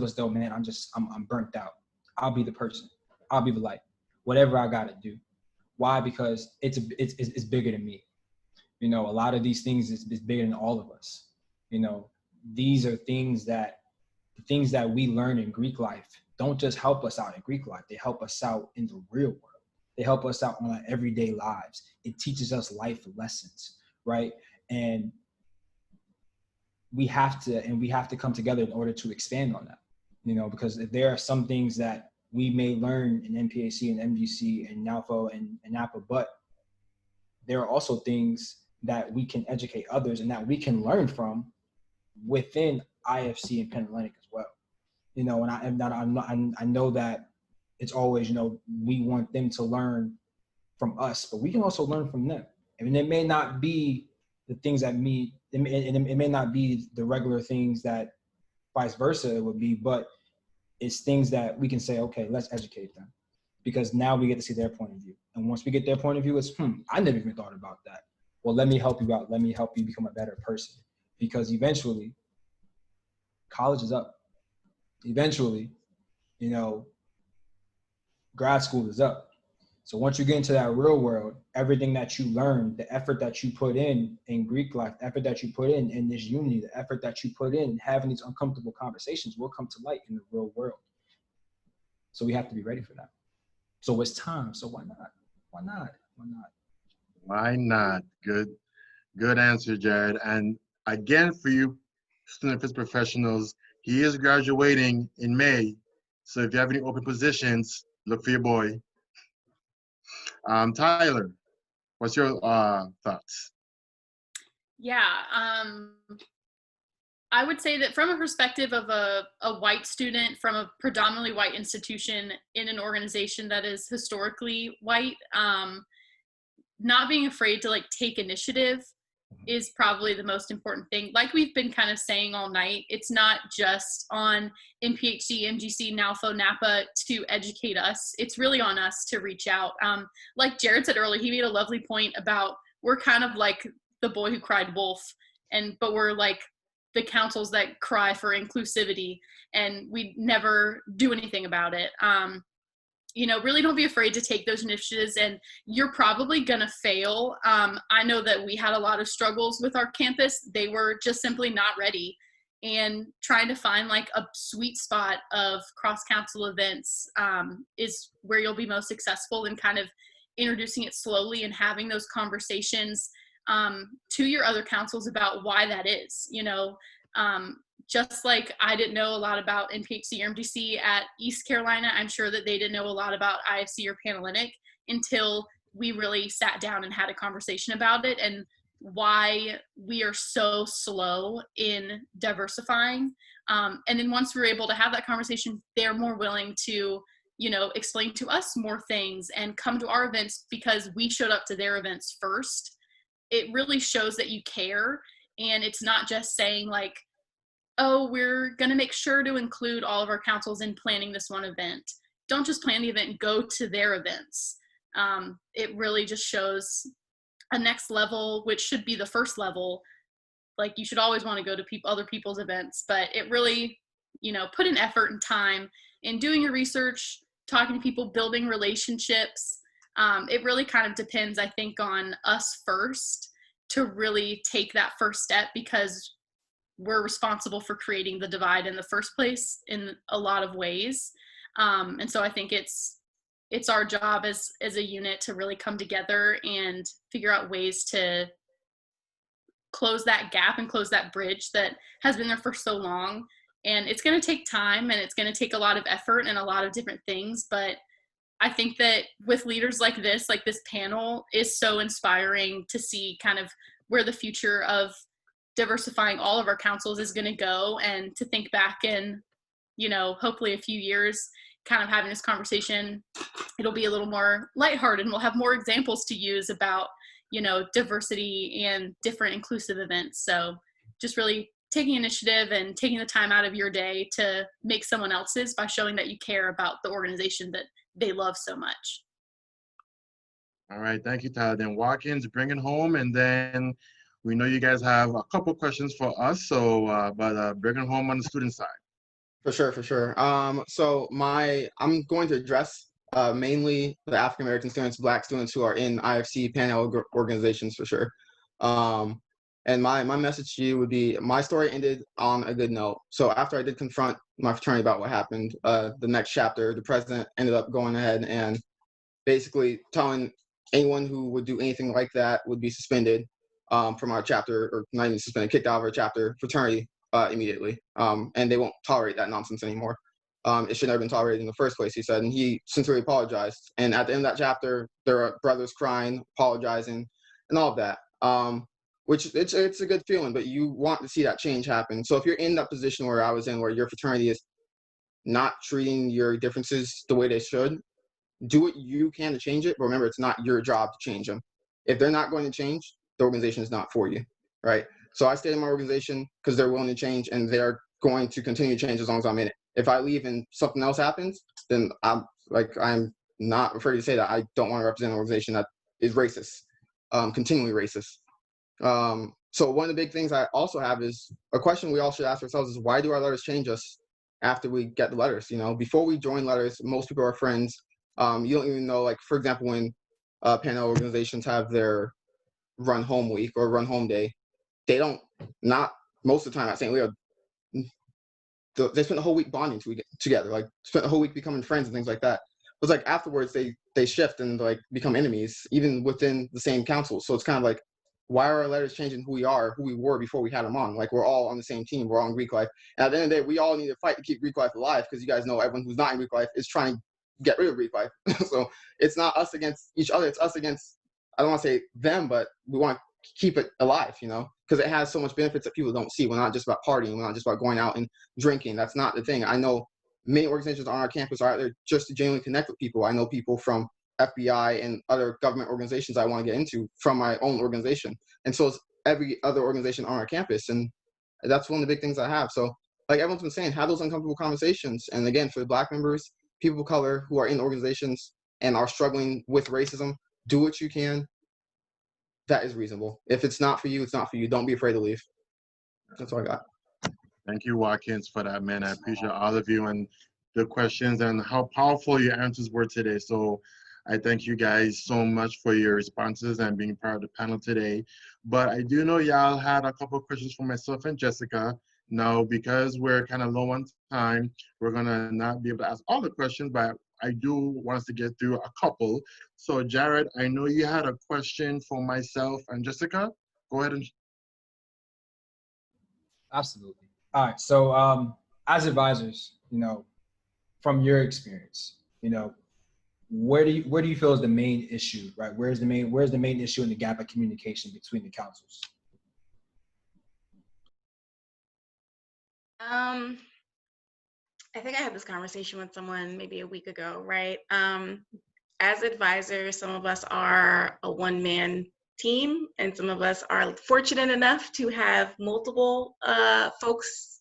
as though, man, I'm burnt out. I'll be the person. I'll be the light. Whatever I gotta do. Why? Because it's bigger than me. You know, a lot of these things is bigger than all of us. You know, these are things that we learn in Greek life don't just help us out in Greek life. They help us out in the real world. They help us out in our everyday lives. It teaches us life lessons, right? And we have to come together in order to expand on that, you know, because there are some things that we may learn in NPHC and NMGC and NALFO and NAPA, but there are also things that we can educate others and that we can learn from within IFC and Panhellenic as well. You know, and I know that it's always, you know, we want them to learn from us, but we can also learn from them. I mean, it may not be the things that it may not be the regular things that vice versa it would be, but it's things that we can say, okay, let's educate them, because now we get to see their point of view. And once we get their point of view, it's, I never even thought about that. Well, let me help you out. Let me help you become a better person, because eventually college is up. Eventually, you know, grad school is up. So once you get into that real world, everything that you learn, the effort that you put in Greek life, the effort that you put in this unity, the effort that you put in having these uncomfortable conversations will come to light in the real world. So we have to be ready for that. So it's time. So why not? Why not? Why not? Why not? Good answer, Jared. And again, for you student affairs professionals, he is graduating in May. So if you have any open positions, look for your boy. Tyler, what's your thoughts? Yeah, I would say that from a perspective of a white student from a predominantly white institution in an organization that is historically white, not being afraid to like take initiative is probably the most important thing. Like we've been kind of saying all night, it's not just on NPHC, NGC, NALFO, NAPA to educate us. It's really on us to reach out. Like Jared said earlier, he made a lovely point about we're kind of like the boy who cried wolf, but we're like the councils that cry for inclusivity, and we never do anything about it. You know, really don't be afraid to take those initiatives, and you're probably gonna fail. I know that we had a lot of struggles with our campus. They were just simply not ready, and trying to find like a sweet spot of cross-council events is where you'll be most successful in kind of introducing it slowly and having those conversations to your other councils about why that is, you know. just like I didn't know a lot about NPHC or NMGC at East Carolina, I'm sure that they didn't know a lot about IFC or Panhellenic until we really sat down and had a conversation about it and why we are so slow in diversifying. And then once we were able to have that conversation, they're more willing to, you know, explain to us more things and come to our events because we showed up to their events first. It really shows that you care. And it's not just saying like, oh, we're going to make sure to include all of our councils in planning this one event. Don't just plan the event, go to their events. It really just shows a next level, which should be the first level. Like you should always want to go to other people's events, but it really, you know, put an effort and time in doing your research, talking to people, building relationships. It really kind of depends, I think, on us first to really take that first step because we're responsible for creating the divide in the first place in a lot of ways. And so I think it's our job as a unit to really come together and figure out ways to close that gap and close that bridge that has been there for so long. And it's going to take time and it's going to take a lot of effort and a lot of different things. But I think that with leaders like this panel is so inspiring to see kind of where the future of diversifying all of our councils is going to go, and to think back in, you know, hopefully a few years, kind of having this conversation, it'll be a little more lighthearted and we'll have more examples to use about, you know, diversity and different inclusive events. So just really taking initiative and taking the time out of your day to make someone else's by showing that you care about the organization that they love so much. All right, thank you, Tyler. Then Wakens, bring it home, and then we know you guys have a couple questions for us, so bring it home on the student side. For sure, for sure. So I'm going to address mainly the African American students, Black students who are in IFC panel organizations for sure. And my message to you would be, my story ended on a good note. So after I did confront my fraternity about what happened, the next chapter, the president ended up going ahead and basically telling anyone who would do anything like that would be suspended from our chapter, or not even suspended, kicked out of our chapter fraternity immediately. And they won't tolerate that nonsense anymore. It should never have been tolerated in the first place, he said. And he sincerely apologized. And at the end of that chapter, there are brothers crying, apologizing, and all of that. Which it's a good feeling, but you want to see that change happen. So if you're in that position where I was in, where your fraternity is not treating your differences the way they should, do what you can to change it. But remember, it's not your job to change them. If they're not going to change, the organization is not for you, right? So I stayed in my organization because they're willing to change, and they're going to continue to change as long as I'm in it. If I leave and something else happens, then I'm not afraid to say that I don't want to represent an organization that is racist, continually racist. So one of the big things I also have is a question we all should ask ourselves is, why do our letters change us after we get the letters? You know, before we join letters, most people are friends. You don't even know, like, for example, when panel organizations have their run home week or run home day, they don't, not most of the time at St. Leo, they spend the whole week bonding together, like spent the whole week becoming friends and things like that. It's like afterwards they shift and like become enemies, even within the same council. So it's kind of like, why are our letters changing who we are, who we were before we had them on? Like, we're all on the same team. We're all in Greek life. And at the end of the day, we all need to fight to keep Greek life alive, because you guys know everyone who's not in Greek life is trying to get rid of Greek life. So it's not us against each other. It's us against, I don't want to say them, but we want to keep it alive, you know, because it has so much benefits that people don't see. We're not just about partying. We're not just about going out and drinking. That's not the thing. I know many organizations on our campus are out there just to genuinely connect with people. I know people from FBI and other government organizations I want to get into from my own organization. And so it's every other organization on our campus. And that's one of the big things I have. So like everyone's been saying, have those uncomfortable conversations. And again, for the Black members, people of color who are in organizations and are struggling with racism, do what you can. That is reasonable. If it's not for you, it's not for you. Don't be afraid to leave. That's all I got. Thank you, Wakens, for that, man. I appreciate all of you and the questions and how powerful your answers were today. So I thank you guys so much for your responses and being part of the panel today. But I do know y'all had a couple of questions for myself and Jessica. Now, because we're kind of low on time, we're gonna not be able to ask all the questions, but I do want us to get through a couple. So Jared, I know you had a question for myself and Jessica. Go ahead and. Absolutely. All right. So as advisors, from your experience, where do you feel is the main issue, right? Where's the main issue in the gap of communication between the councils? I think I had this conversation with someone maybe a week ago, right? As advisors, some of us are a one-man team, and some of us are fortunate enough to have multiple folks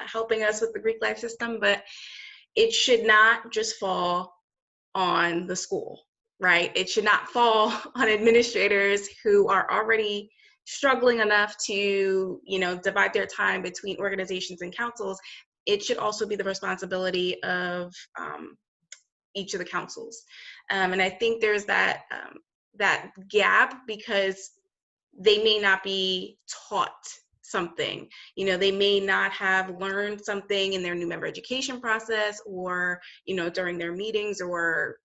helping us with the Greek life system, but it should not just fall on the school, right? It should not fall on administrators who are already struggling enough to, divide their time between organizations and councils. It should also be the responsibility of each of the councils. And I think there's that gap because they may not be taught something. They may not have learned something in their new member education process, or during their meetings or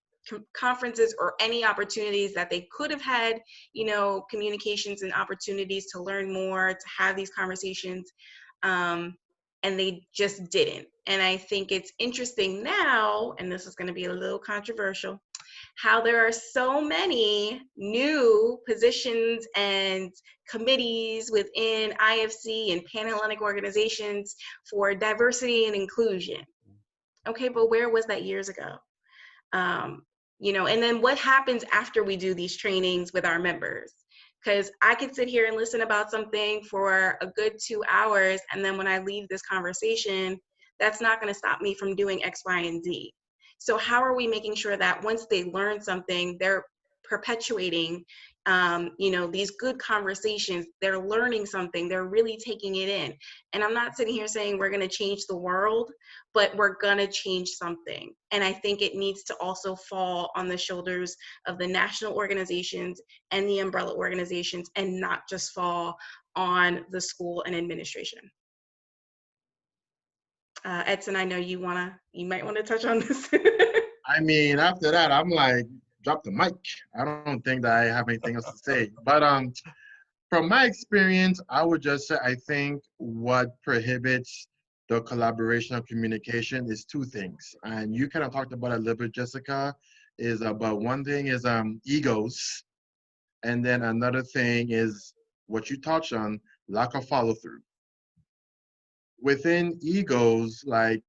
conferences, or any opportunities that they could have had, communications and opportunities to learn more, to have these conversations, and they just didn't. And I think it's interesting now, and this is going to be a little controversial, how there are so many new positions and committees within IFC and Panhellenic organizations for diversity and inclusion. Okay, but where was that years ago? And then what happens after we do these trainings with our members? Because I could sit here and listen about something for a good 2 hours, and then when I leave this conversation, that's not going to stop me from doing X, Y, and Z. So how are we making sure that once they learn something, they're perpetuating, these good conversations, they're learning something, they're really taking it in. And I'm not sitting here saying we're going to change the world, but we're going to change something. And I think it needs to also fall on the shoulders of the national organizations and the umbrella organizations, and not just fall on the school and administration. Edson, I know you might want to touch on this. I mean, after that, I'm like, drop the mic. I don't think that I have anything else to say. But from my experience, I would just say I think what prohibits the collaboration of communication is two things. And you kind of talked about it a little bit, Jessica, is about one thing is egos. And then another thing is what you touched on, lack of follow through. Within egos, like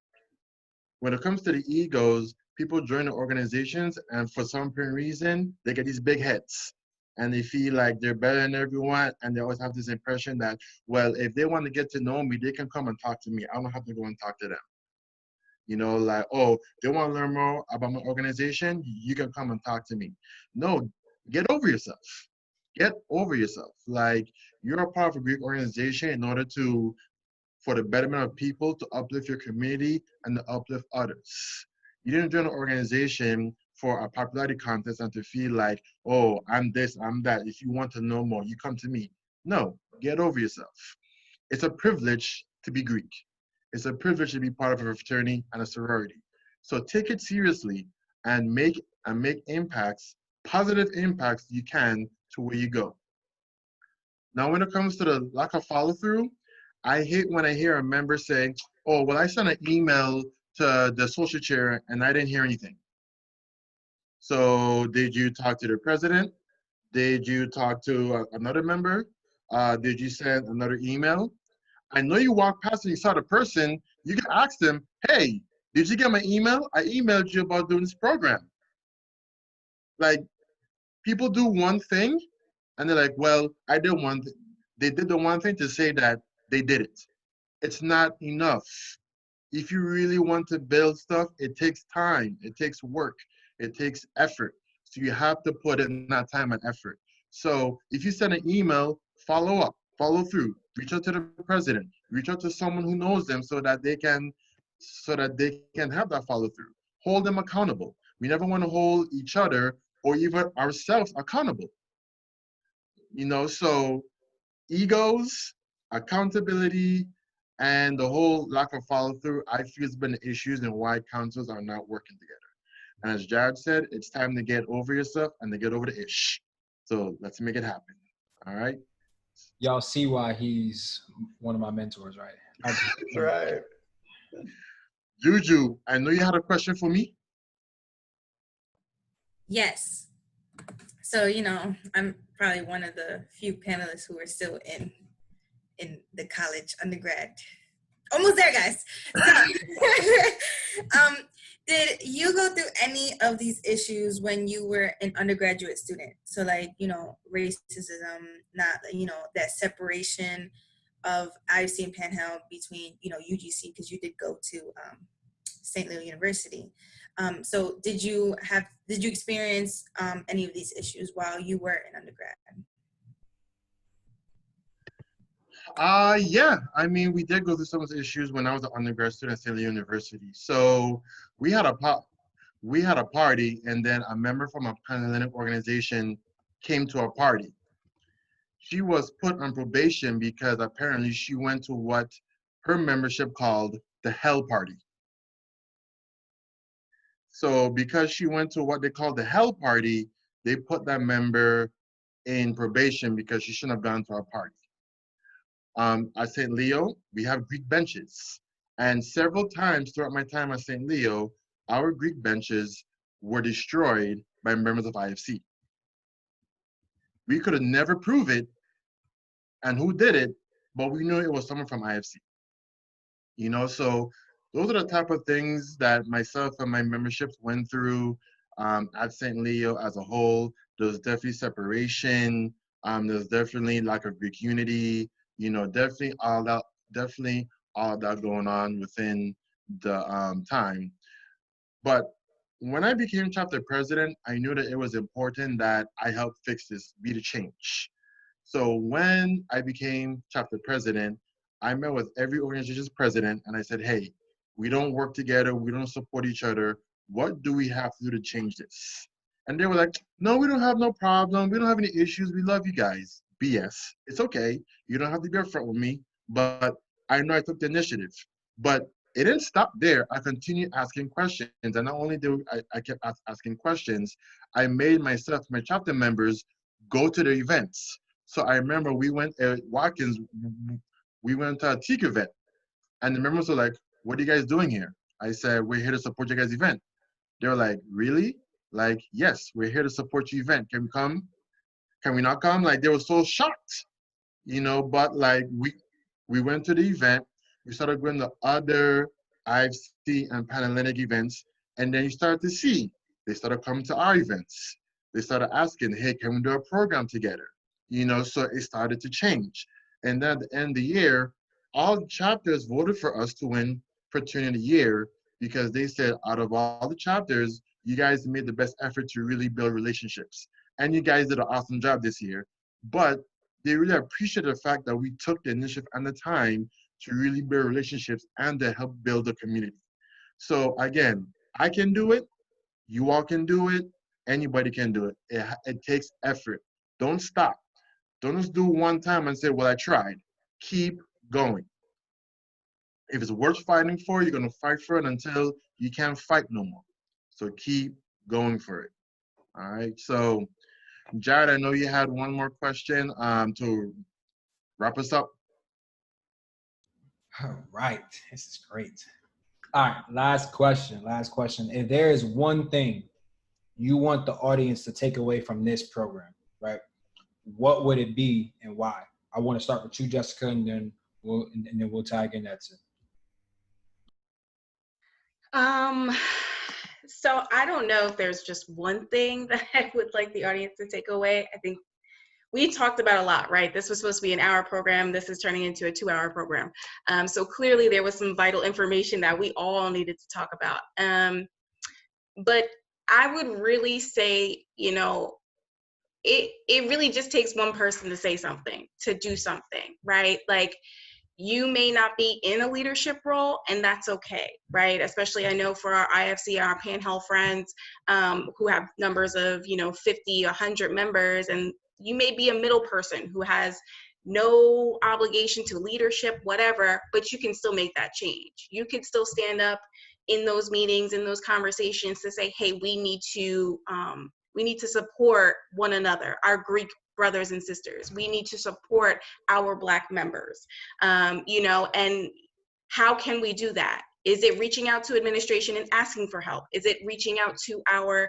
when it comes to the egos, people join the organizations and for some reason, they get these big heads and they feel like they're better than everyone. And they always have this impression that, well, if they want to get to know me, they can come and talk to me. I don't have to go and talk to them. Like, oh, they want to learn more about my organization, you can come and talk to me. No, get over yourself. Get over yourself. Like, you're a part of a Greek organization in order for the betterment of people, to uplift your community and to uplift others. You didn't join an organization for a popularity contest and to feel like, oh, I'm this, I'm that. If you want to know more, you come to me. No, get over yourself. It's a privilege to be Greek. It's a privilege to be part of a fraternity and a sorority. So take it seriously and make impacts, positive impacts you can to where you go. Now, when it comes to the lack of follow through, I hate when I hear a member say, oh, well, I sent an email to the social chair and I didn't hear anything. So did you talk to the president? Did you talk to another member? Did you send another email? I know you walked past and you saw the person, you can ask them, hey, did you get my email? I emailed you about doing this program. Like, people do one thing and they're like, well, I did one thing. They did the one thing to say that they did it. It's not enough. If you really want to build stuff, it takes time, it takes work, it takes effort. So you have to put in that time and effort. So if you send an email, follow up, follow through, reach out to the president, reach out to someone who knows them so that they can have that follow through. Hold them accountable. We never want to hold each other or even ourselves accountable. So egos, accountability, and the whole lack of follow through, I feel has been the issues and why councils are not working together. And as Jared said, it's time to get over yourself and to get over the ish. So let's make it happen. All right. Y'all see why he's one of my mentors, right? That's right. JuJu, I know you had a question for me. Yes. So, you know, I'm probably one of the few panelists who are still in the college undergrad. Almost there, guys. So, did you go through any of these issues when you were an undergraduate student? So, like, you know, racism, not, you know, that separation of IFC and Panhell between, you know, UGC, because you did go to St. Leo University. So did you experience any of these issues while you were an undergrad? Yeah, I mean, we did go through some of the issues when I was an undergrad student at St. Leo University. So we had a party, and then a member from a Panhellenic organization came to our party. She was put on probation because apparently she went to what her membership called the Hell Party. So because she went to what they call the Hell Party, they put that member in probation because she shouldn't have gone to our party. At St. Leo, we have Greek benches. And several times throughout my time at St. Leo, our Greek benches were destroyed by members of IFC. We could have never proved it and who did it, but we knew it was someone from IFC. You know, so those are the type of things that myself and my memberships went through at St. Leo as a whole. There's definitely separation. There's definitely lack of Greek unity. You know, definitely all that going on within the time. But when I became chapter president, I knew that it was important that I help fix this, be the change. So when I became chapter president, I met with every organization's president and I said, hey, we don't work together, we don't support each other. What do we have to do to change this? And they were like, no, we don't have no problem. We don't have any issues. We love you guys. BS. It's okay. You don't have to be upfront with me, but I know I took the initiative. But it didn't stop there. I continued asking questions. And not only did I kept asking questions, I made myself, my chapter members, go to the events. So I remember we went at Wakens, we went to a TIC event. And the members were like, what are you guys doing here? I said, we're here to support your guys' event. They were like, really? Like, yes, we're here to support your event. Can we come? Can we not come? Like, they were so shocked, you know, but like we went to the event, we started going to other IFC and Panhellenic events, and then you started to see, they started coming to our events. They started asking, hey, can we do a program together? You know, so it started to change. And then at the end of the year, all chapters voted for us to win Fraternity of the Year because they said out of all the chapters, you guys made the best effort to really build relationships. And you guys did an awesome job this year. But they really appreciate the fact that we took the initiative and the time to really build relationships and to help build the community. So again, I can do it, you all can do it, anybody can do it. It takes effort. Don't stop. Don't just do one time and say, well, I tried. Keep going. If it's worth fighting for, you're gonna fight for it until you can't fight no more. So keep going for it. All right, so Jared, I know you had one more question to wrap us up. All right, this is great. All right, last question. If there is one thing you want the audience to take away from this program, right? What would it be and why? I want to start with you, Jessica, and then we'll tag in Edson. So I don't know if there's just one thing that I would like the audience to take away. I think we talked about a lot, right? This was supposed to be an hour program. This is turning into a 2-hour program. So clearly there was some vital information that we all needed to talk about. But I would really say, you know, it really just takes one person to say something, to do something, right? Like, you may not be in a leadership role, and that's okay, right? Especially I know for our IFC, our Panhell friends who have numbers of, 50, 100 members, and you may be a middle person who has no obligation to leadership, whatever, but you can still make that change. You can still stand up in those meetings, in those conversations to say, hey, we need to support one another, our Greek brothers and sisters. We need to support our Black members, and How can we do that? Is it reaching out to administration and asking for help? Is it reaching out to our,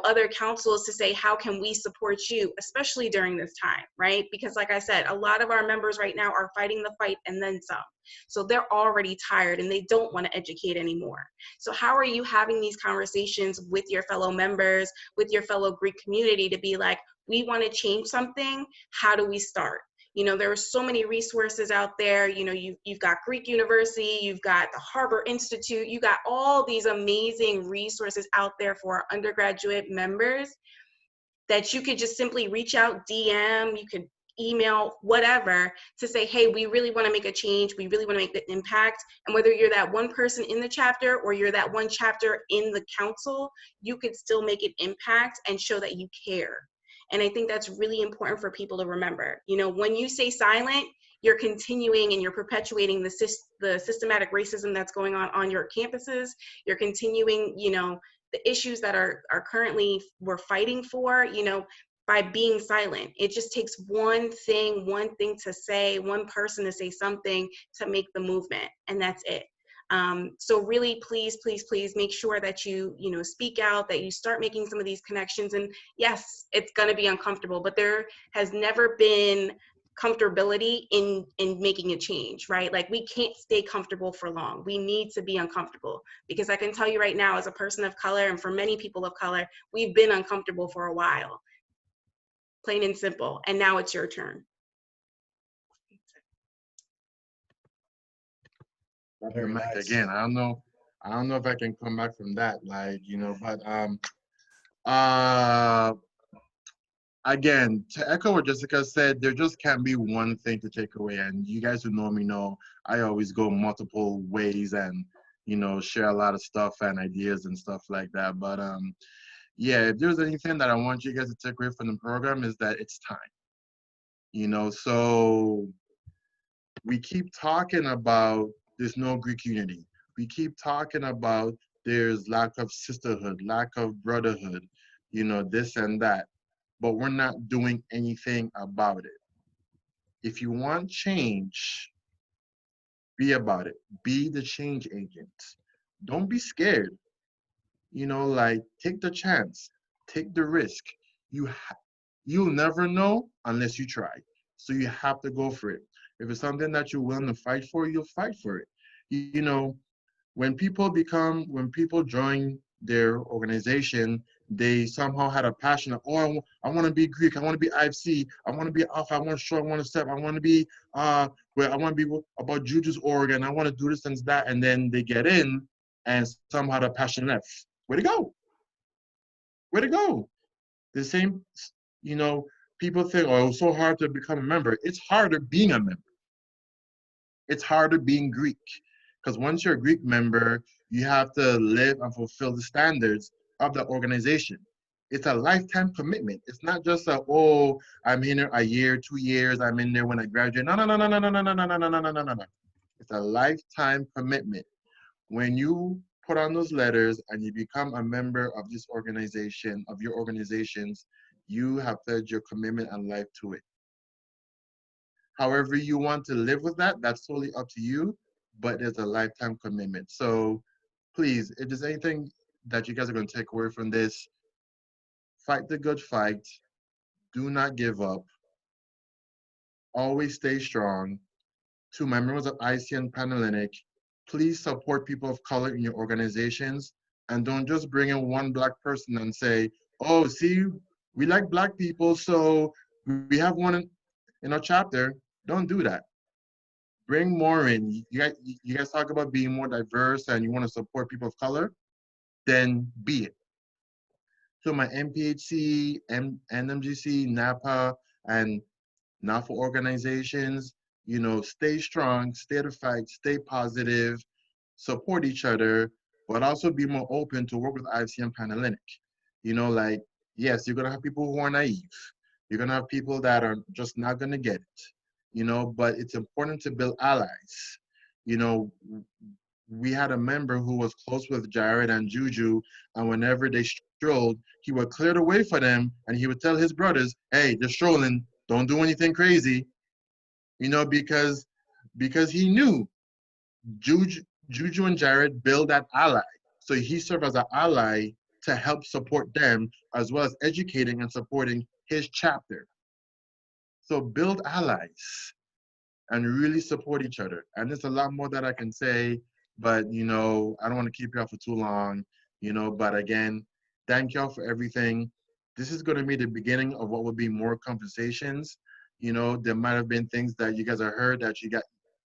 other councils to say, how can we support you, especially during this time, right? Because like I said, a lot of our members right now are fighting the fight and then some. So they're already tired and they don't want to educate anymore. So how are you having these conversations with your fellow members, with your fellow Greek community to be like, we want to change something, how do we start? There are so many resources out there. You've got Greek University, you've got the Harbor Institute, you got all these amazing resources out there for our undergraduate members that you could just simply reach out, DM, you could email, whatever, to say, hey, we really want to make a change. We really want to make the impact. And whether you're that one person in the chapter or you're that one chapter in the council, you could still make an impact and show that you care. And I think that's really important for people to remember. When you stay silent, you're continuing and you're perpetuating the systematic racism that's going on your campuses. You're continuing, the issues that are currently we're fighting for, by being silent. It just takes one thing to say, one person to say something to make the movement, and that's it. So really, please make sure that you speak out, that you start making some of these connections. And yes, it's going to be uncomfortable, but there has never been comfortability in making a change, right? Like, we can't stay comfortable for long. We need to be uncomfortable, because I can tell you right now, as a person of color, and for many people of color, we've been uncomfortable for a while, plain and simple. And now it's your turn. Dr. Mac, again, I don't know if I can come back from that, but again, to echo what Jessica said, there just can't be one thing to take away. And you guys who know me know I always go multiple ways and share a lot of stuff and ideas and stuff like that. But yeah, if there's anything that I want you guys to take away from the program, is that it's time. So we keep talking about there's no Greek unity. We keep talking about there's lack of sisterhood, lack of brotherhood, this and that, but we're not doing anything about it. If you want change, be about it. Be the change agent. Don't be scared. Take the chance, take the risk. You'll never know unless you try. So you have to go for it. If it's something that you're willing to fight for, you'll fight for it. When people join their organization, they somehow had a passion of, oh, I want to be Greek, I want to be IFC, I want to be Alpha, I want to show, I want to step, I want to be I want to be about JuJu's org, and I want to do this and that, and then they get in and somehow the passion left. Where'd it go? Where'd it go? The same, people think, oh, it's so hard to become a member. It's harder being a member. It's harder being Greek. Because once you're a Greek member, you have to live and fulfill the standards of the organization. It's a lifetime commitment. It's not just I'm in there a year, 2 years, I'm in there when I graduate. No. It's a lifetime commitment. When you put on those letters and you become a member of this organization, of your organizations, you have pledged your commitment and life to it. However you want to live with that, that's totally up to you, but there's a lifetime commitment. So please, if there's anything that you guys are going to take away from this, fight the good fight. Do not give up. Always stay strong. To my members of IC and Panhellenic, please support people of color in your organizations, and don't just bring in one Black person and say, oh, see, we like Black people, so we have one in our chapter. Don't do that. Bring more in. You guys talk about being more diverse and you want to support people of color, then be it. So my NPHC, NMGC, NAPA, and NALFO organizations, stay strong, stay to fight, stay positive, support each other, but also be more open to work with IFC and Panhellenic. Yes, you're going to have people who are naive. You're going to have people that are just not going to get it, but it's important to build allies. We had a member who was close with Jared and JuJu, and whenever they strolled, he would clear the way for them, and he would tell his brothers, hey, they're strolling, don't do anything crazy, because he knew JuJu and Jared build that ally. So he served as an ally to help support them, as well as educating and supporting his chapter. So build allies and really support each other. And there's a lot more that I can say, but you know, I don't want to keep you up for too long, you know, but again, thank y'all for everything. This is going to be the beginning of what will be more conversations. You know, there might have been things that you guys have heard that you got,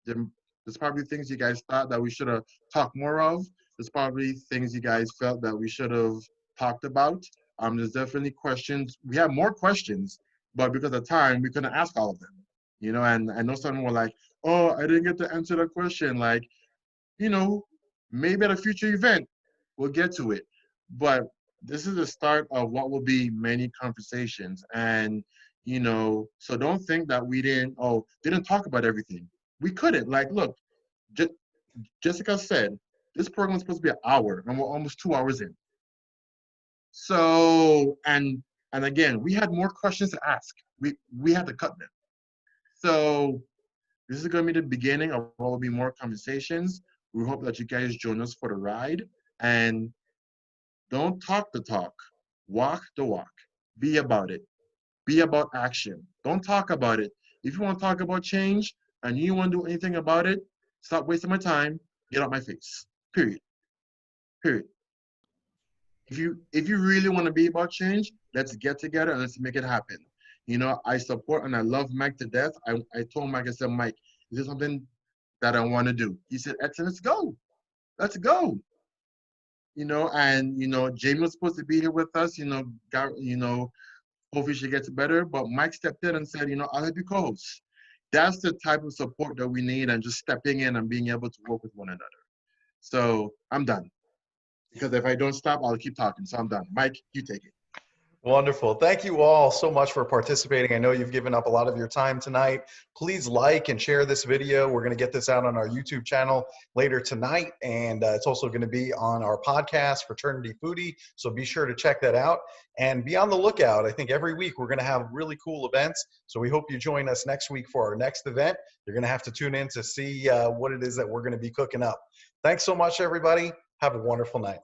there's probably things you guys thought that we should have talked more of. There's probably things you guys felt that we should have talked about. There's definitely questions. We have more questions, but because of time, we couldn't ask all of them. You know, and I know some were like, oh, I didn't get to answer that question. Like, you know, maybe at a future event, we'll get to it. But this is the start of what will be many conversations. And, you know, so don't think that we didn't talk about everything. We couldn't. Like, look, Jessica said, this program is supposed to be an hour, and we're almost 2 hours in. So, and again, we had more questions to ask. We had to cut them. So this is going to be the beginning of what will be more conversations. We hope that you guys join us for the ride. And don't talk the talk, walk the walk. Be about it. Be about action. Don't talk about it. If you want to talk about change and you want to do anything about it, stop wasting my time, get out my face. Period. Period. If you really want to be about change, let's get together and let's make it happen. You know, I support and I love Mike to death. I told Mike, I said, Mike, is this something that I want to do? He said, Edson, let's go. Let's go. You know, and, you know, Jamie was supposed to be here with us, hopefully she gets better. But Mike stepped in and said, you know, I'll help you co-host. That's the type of support that we need, and just stepping in and being able to work with one another. So I'm done. Because if I don't stop, I'll keep talking. So I'm done. Mike, you take it. Wonderful. Thank you all so much for participating. I know you've given up a lot of your time tonight. Please like and share this video. We're going to get this out on our YouTube channel later tonight, and it's also going to be on our podcast, Fraternity Foodie, so be sure to check that out. And be on the lookout. I think every week we're going to have really cool events, so we hope you join us next week for our next event. You're going to have to tune in to see what it is that we're going to be cooking up. Thanks so much, everybody. Have a wonderful night.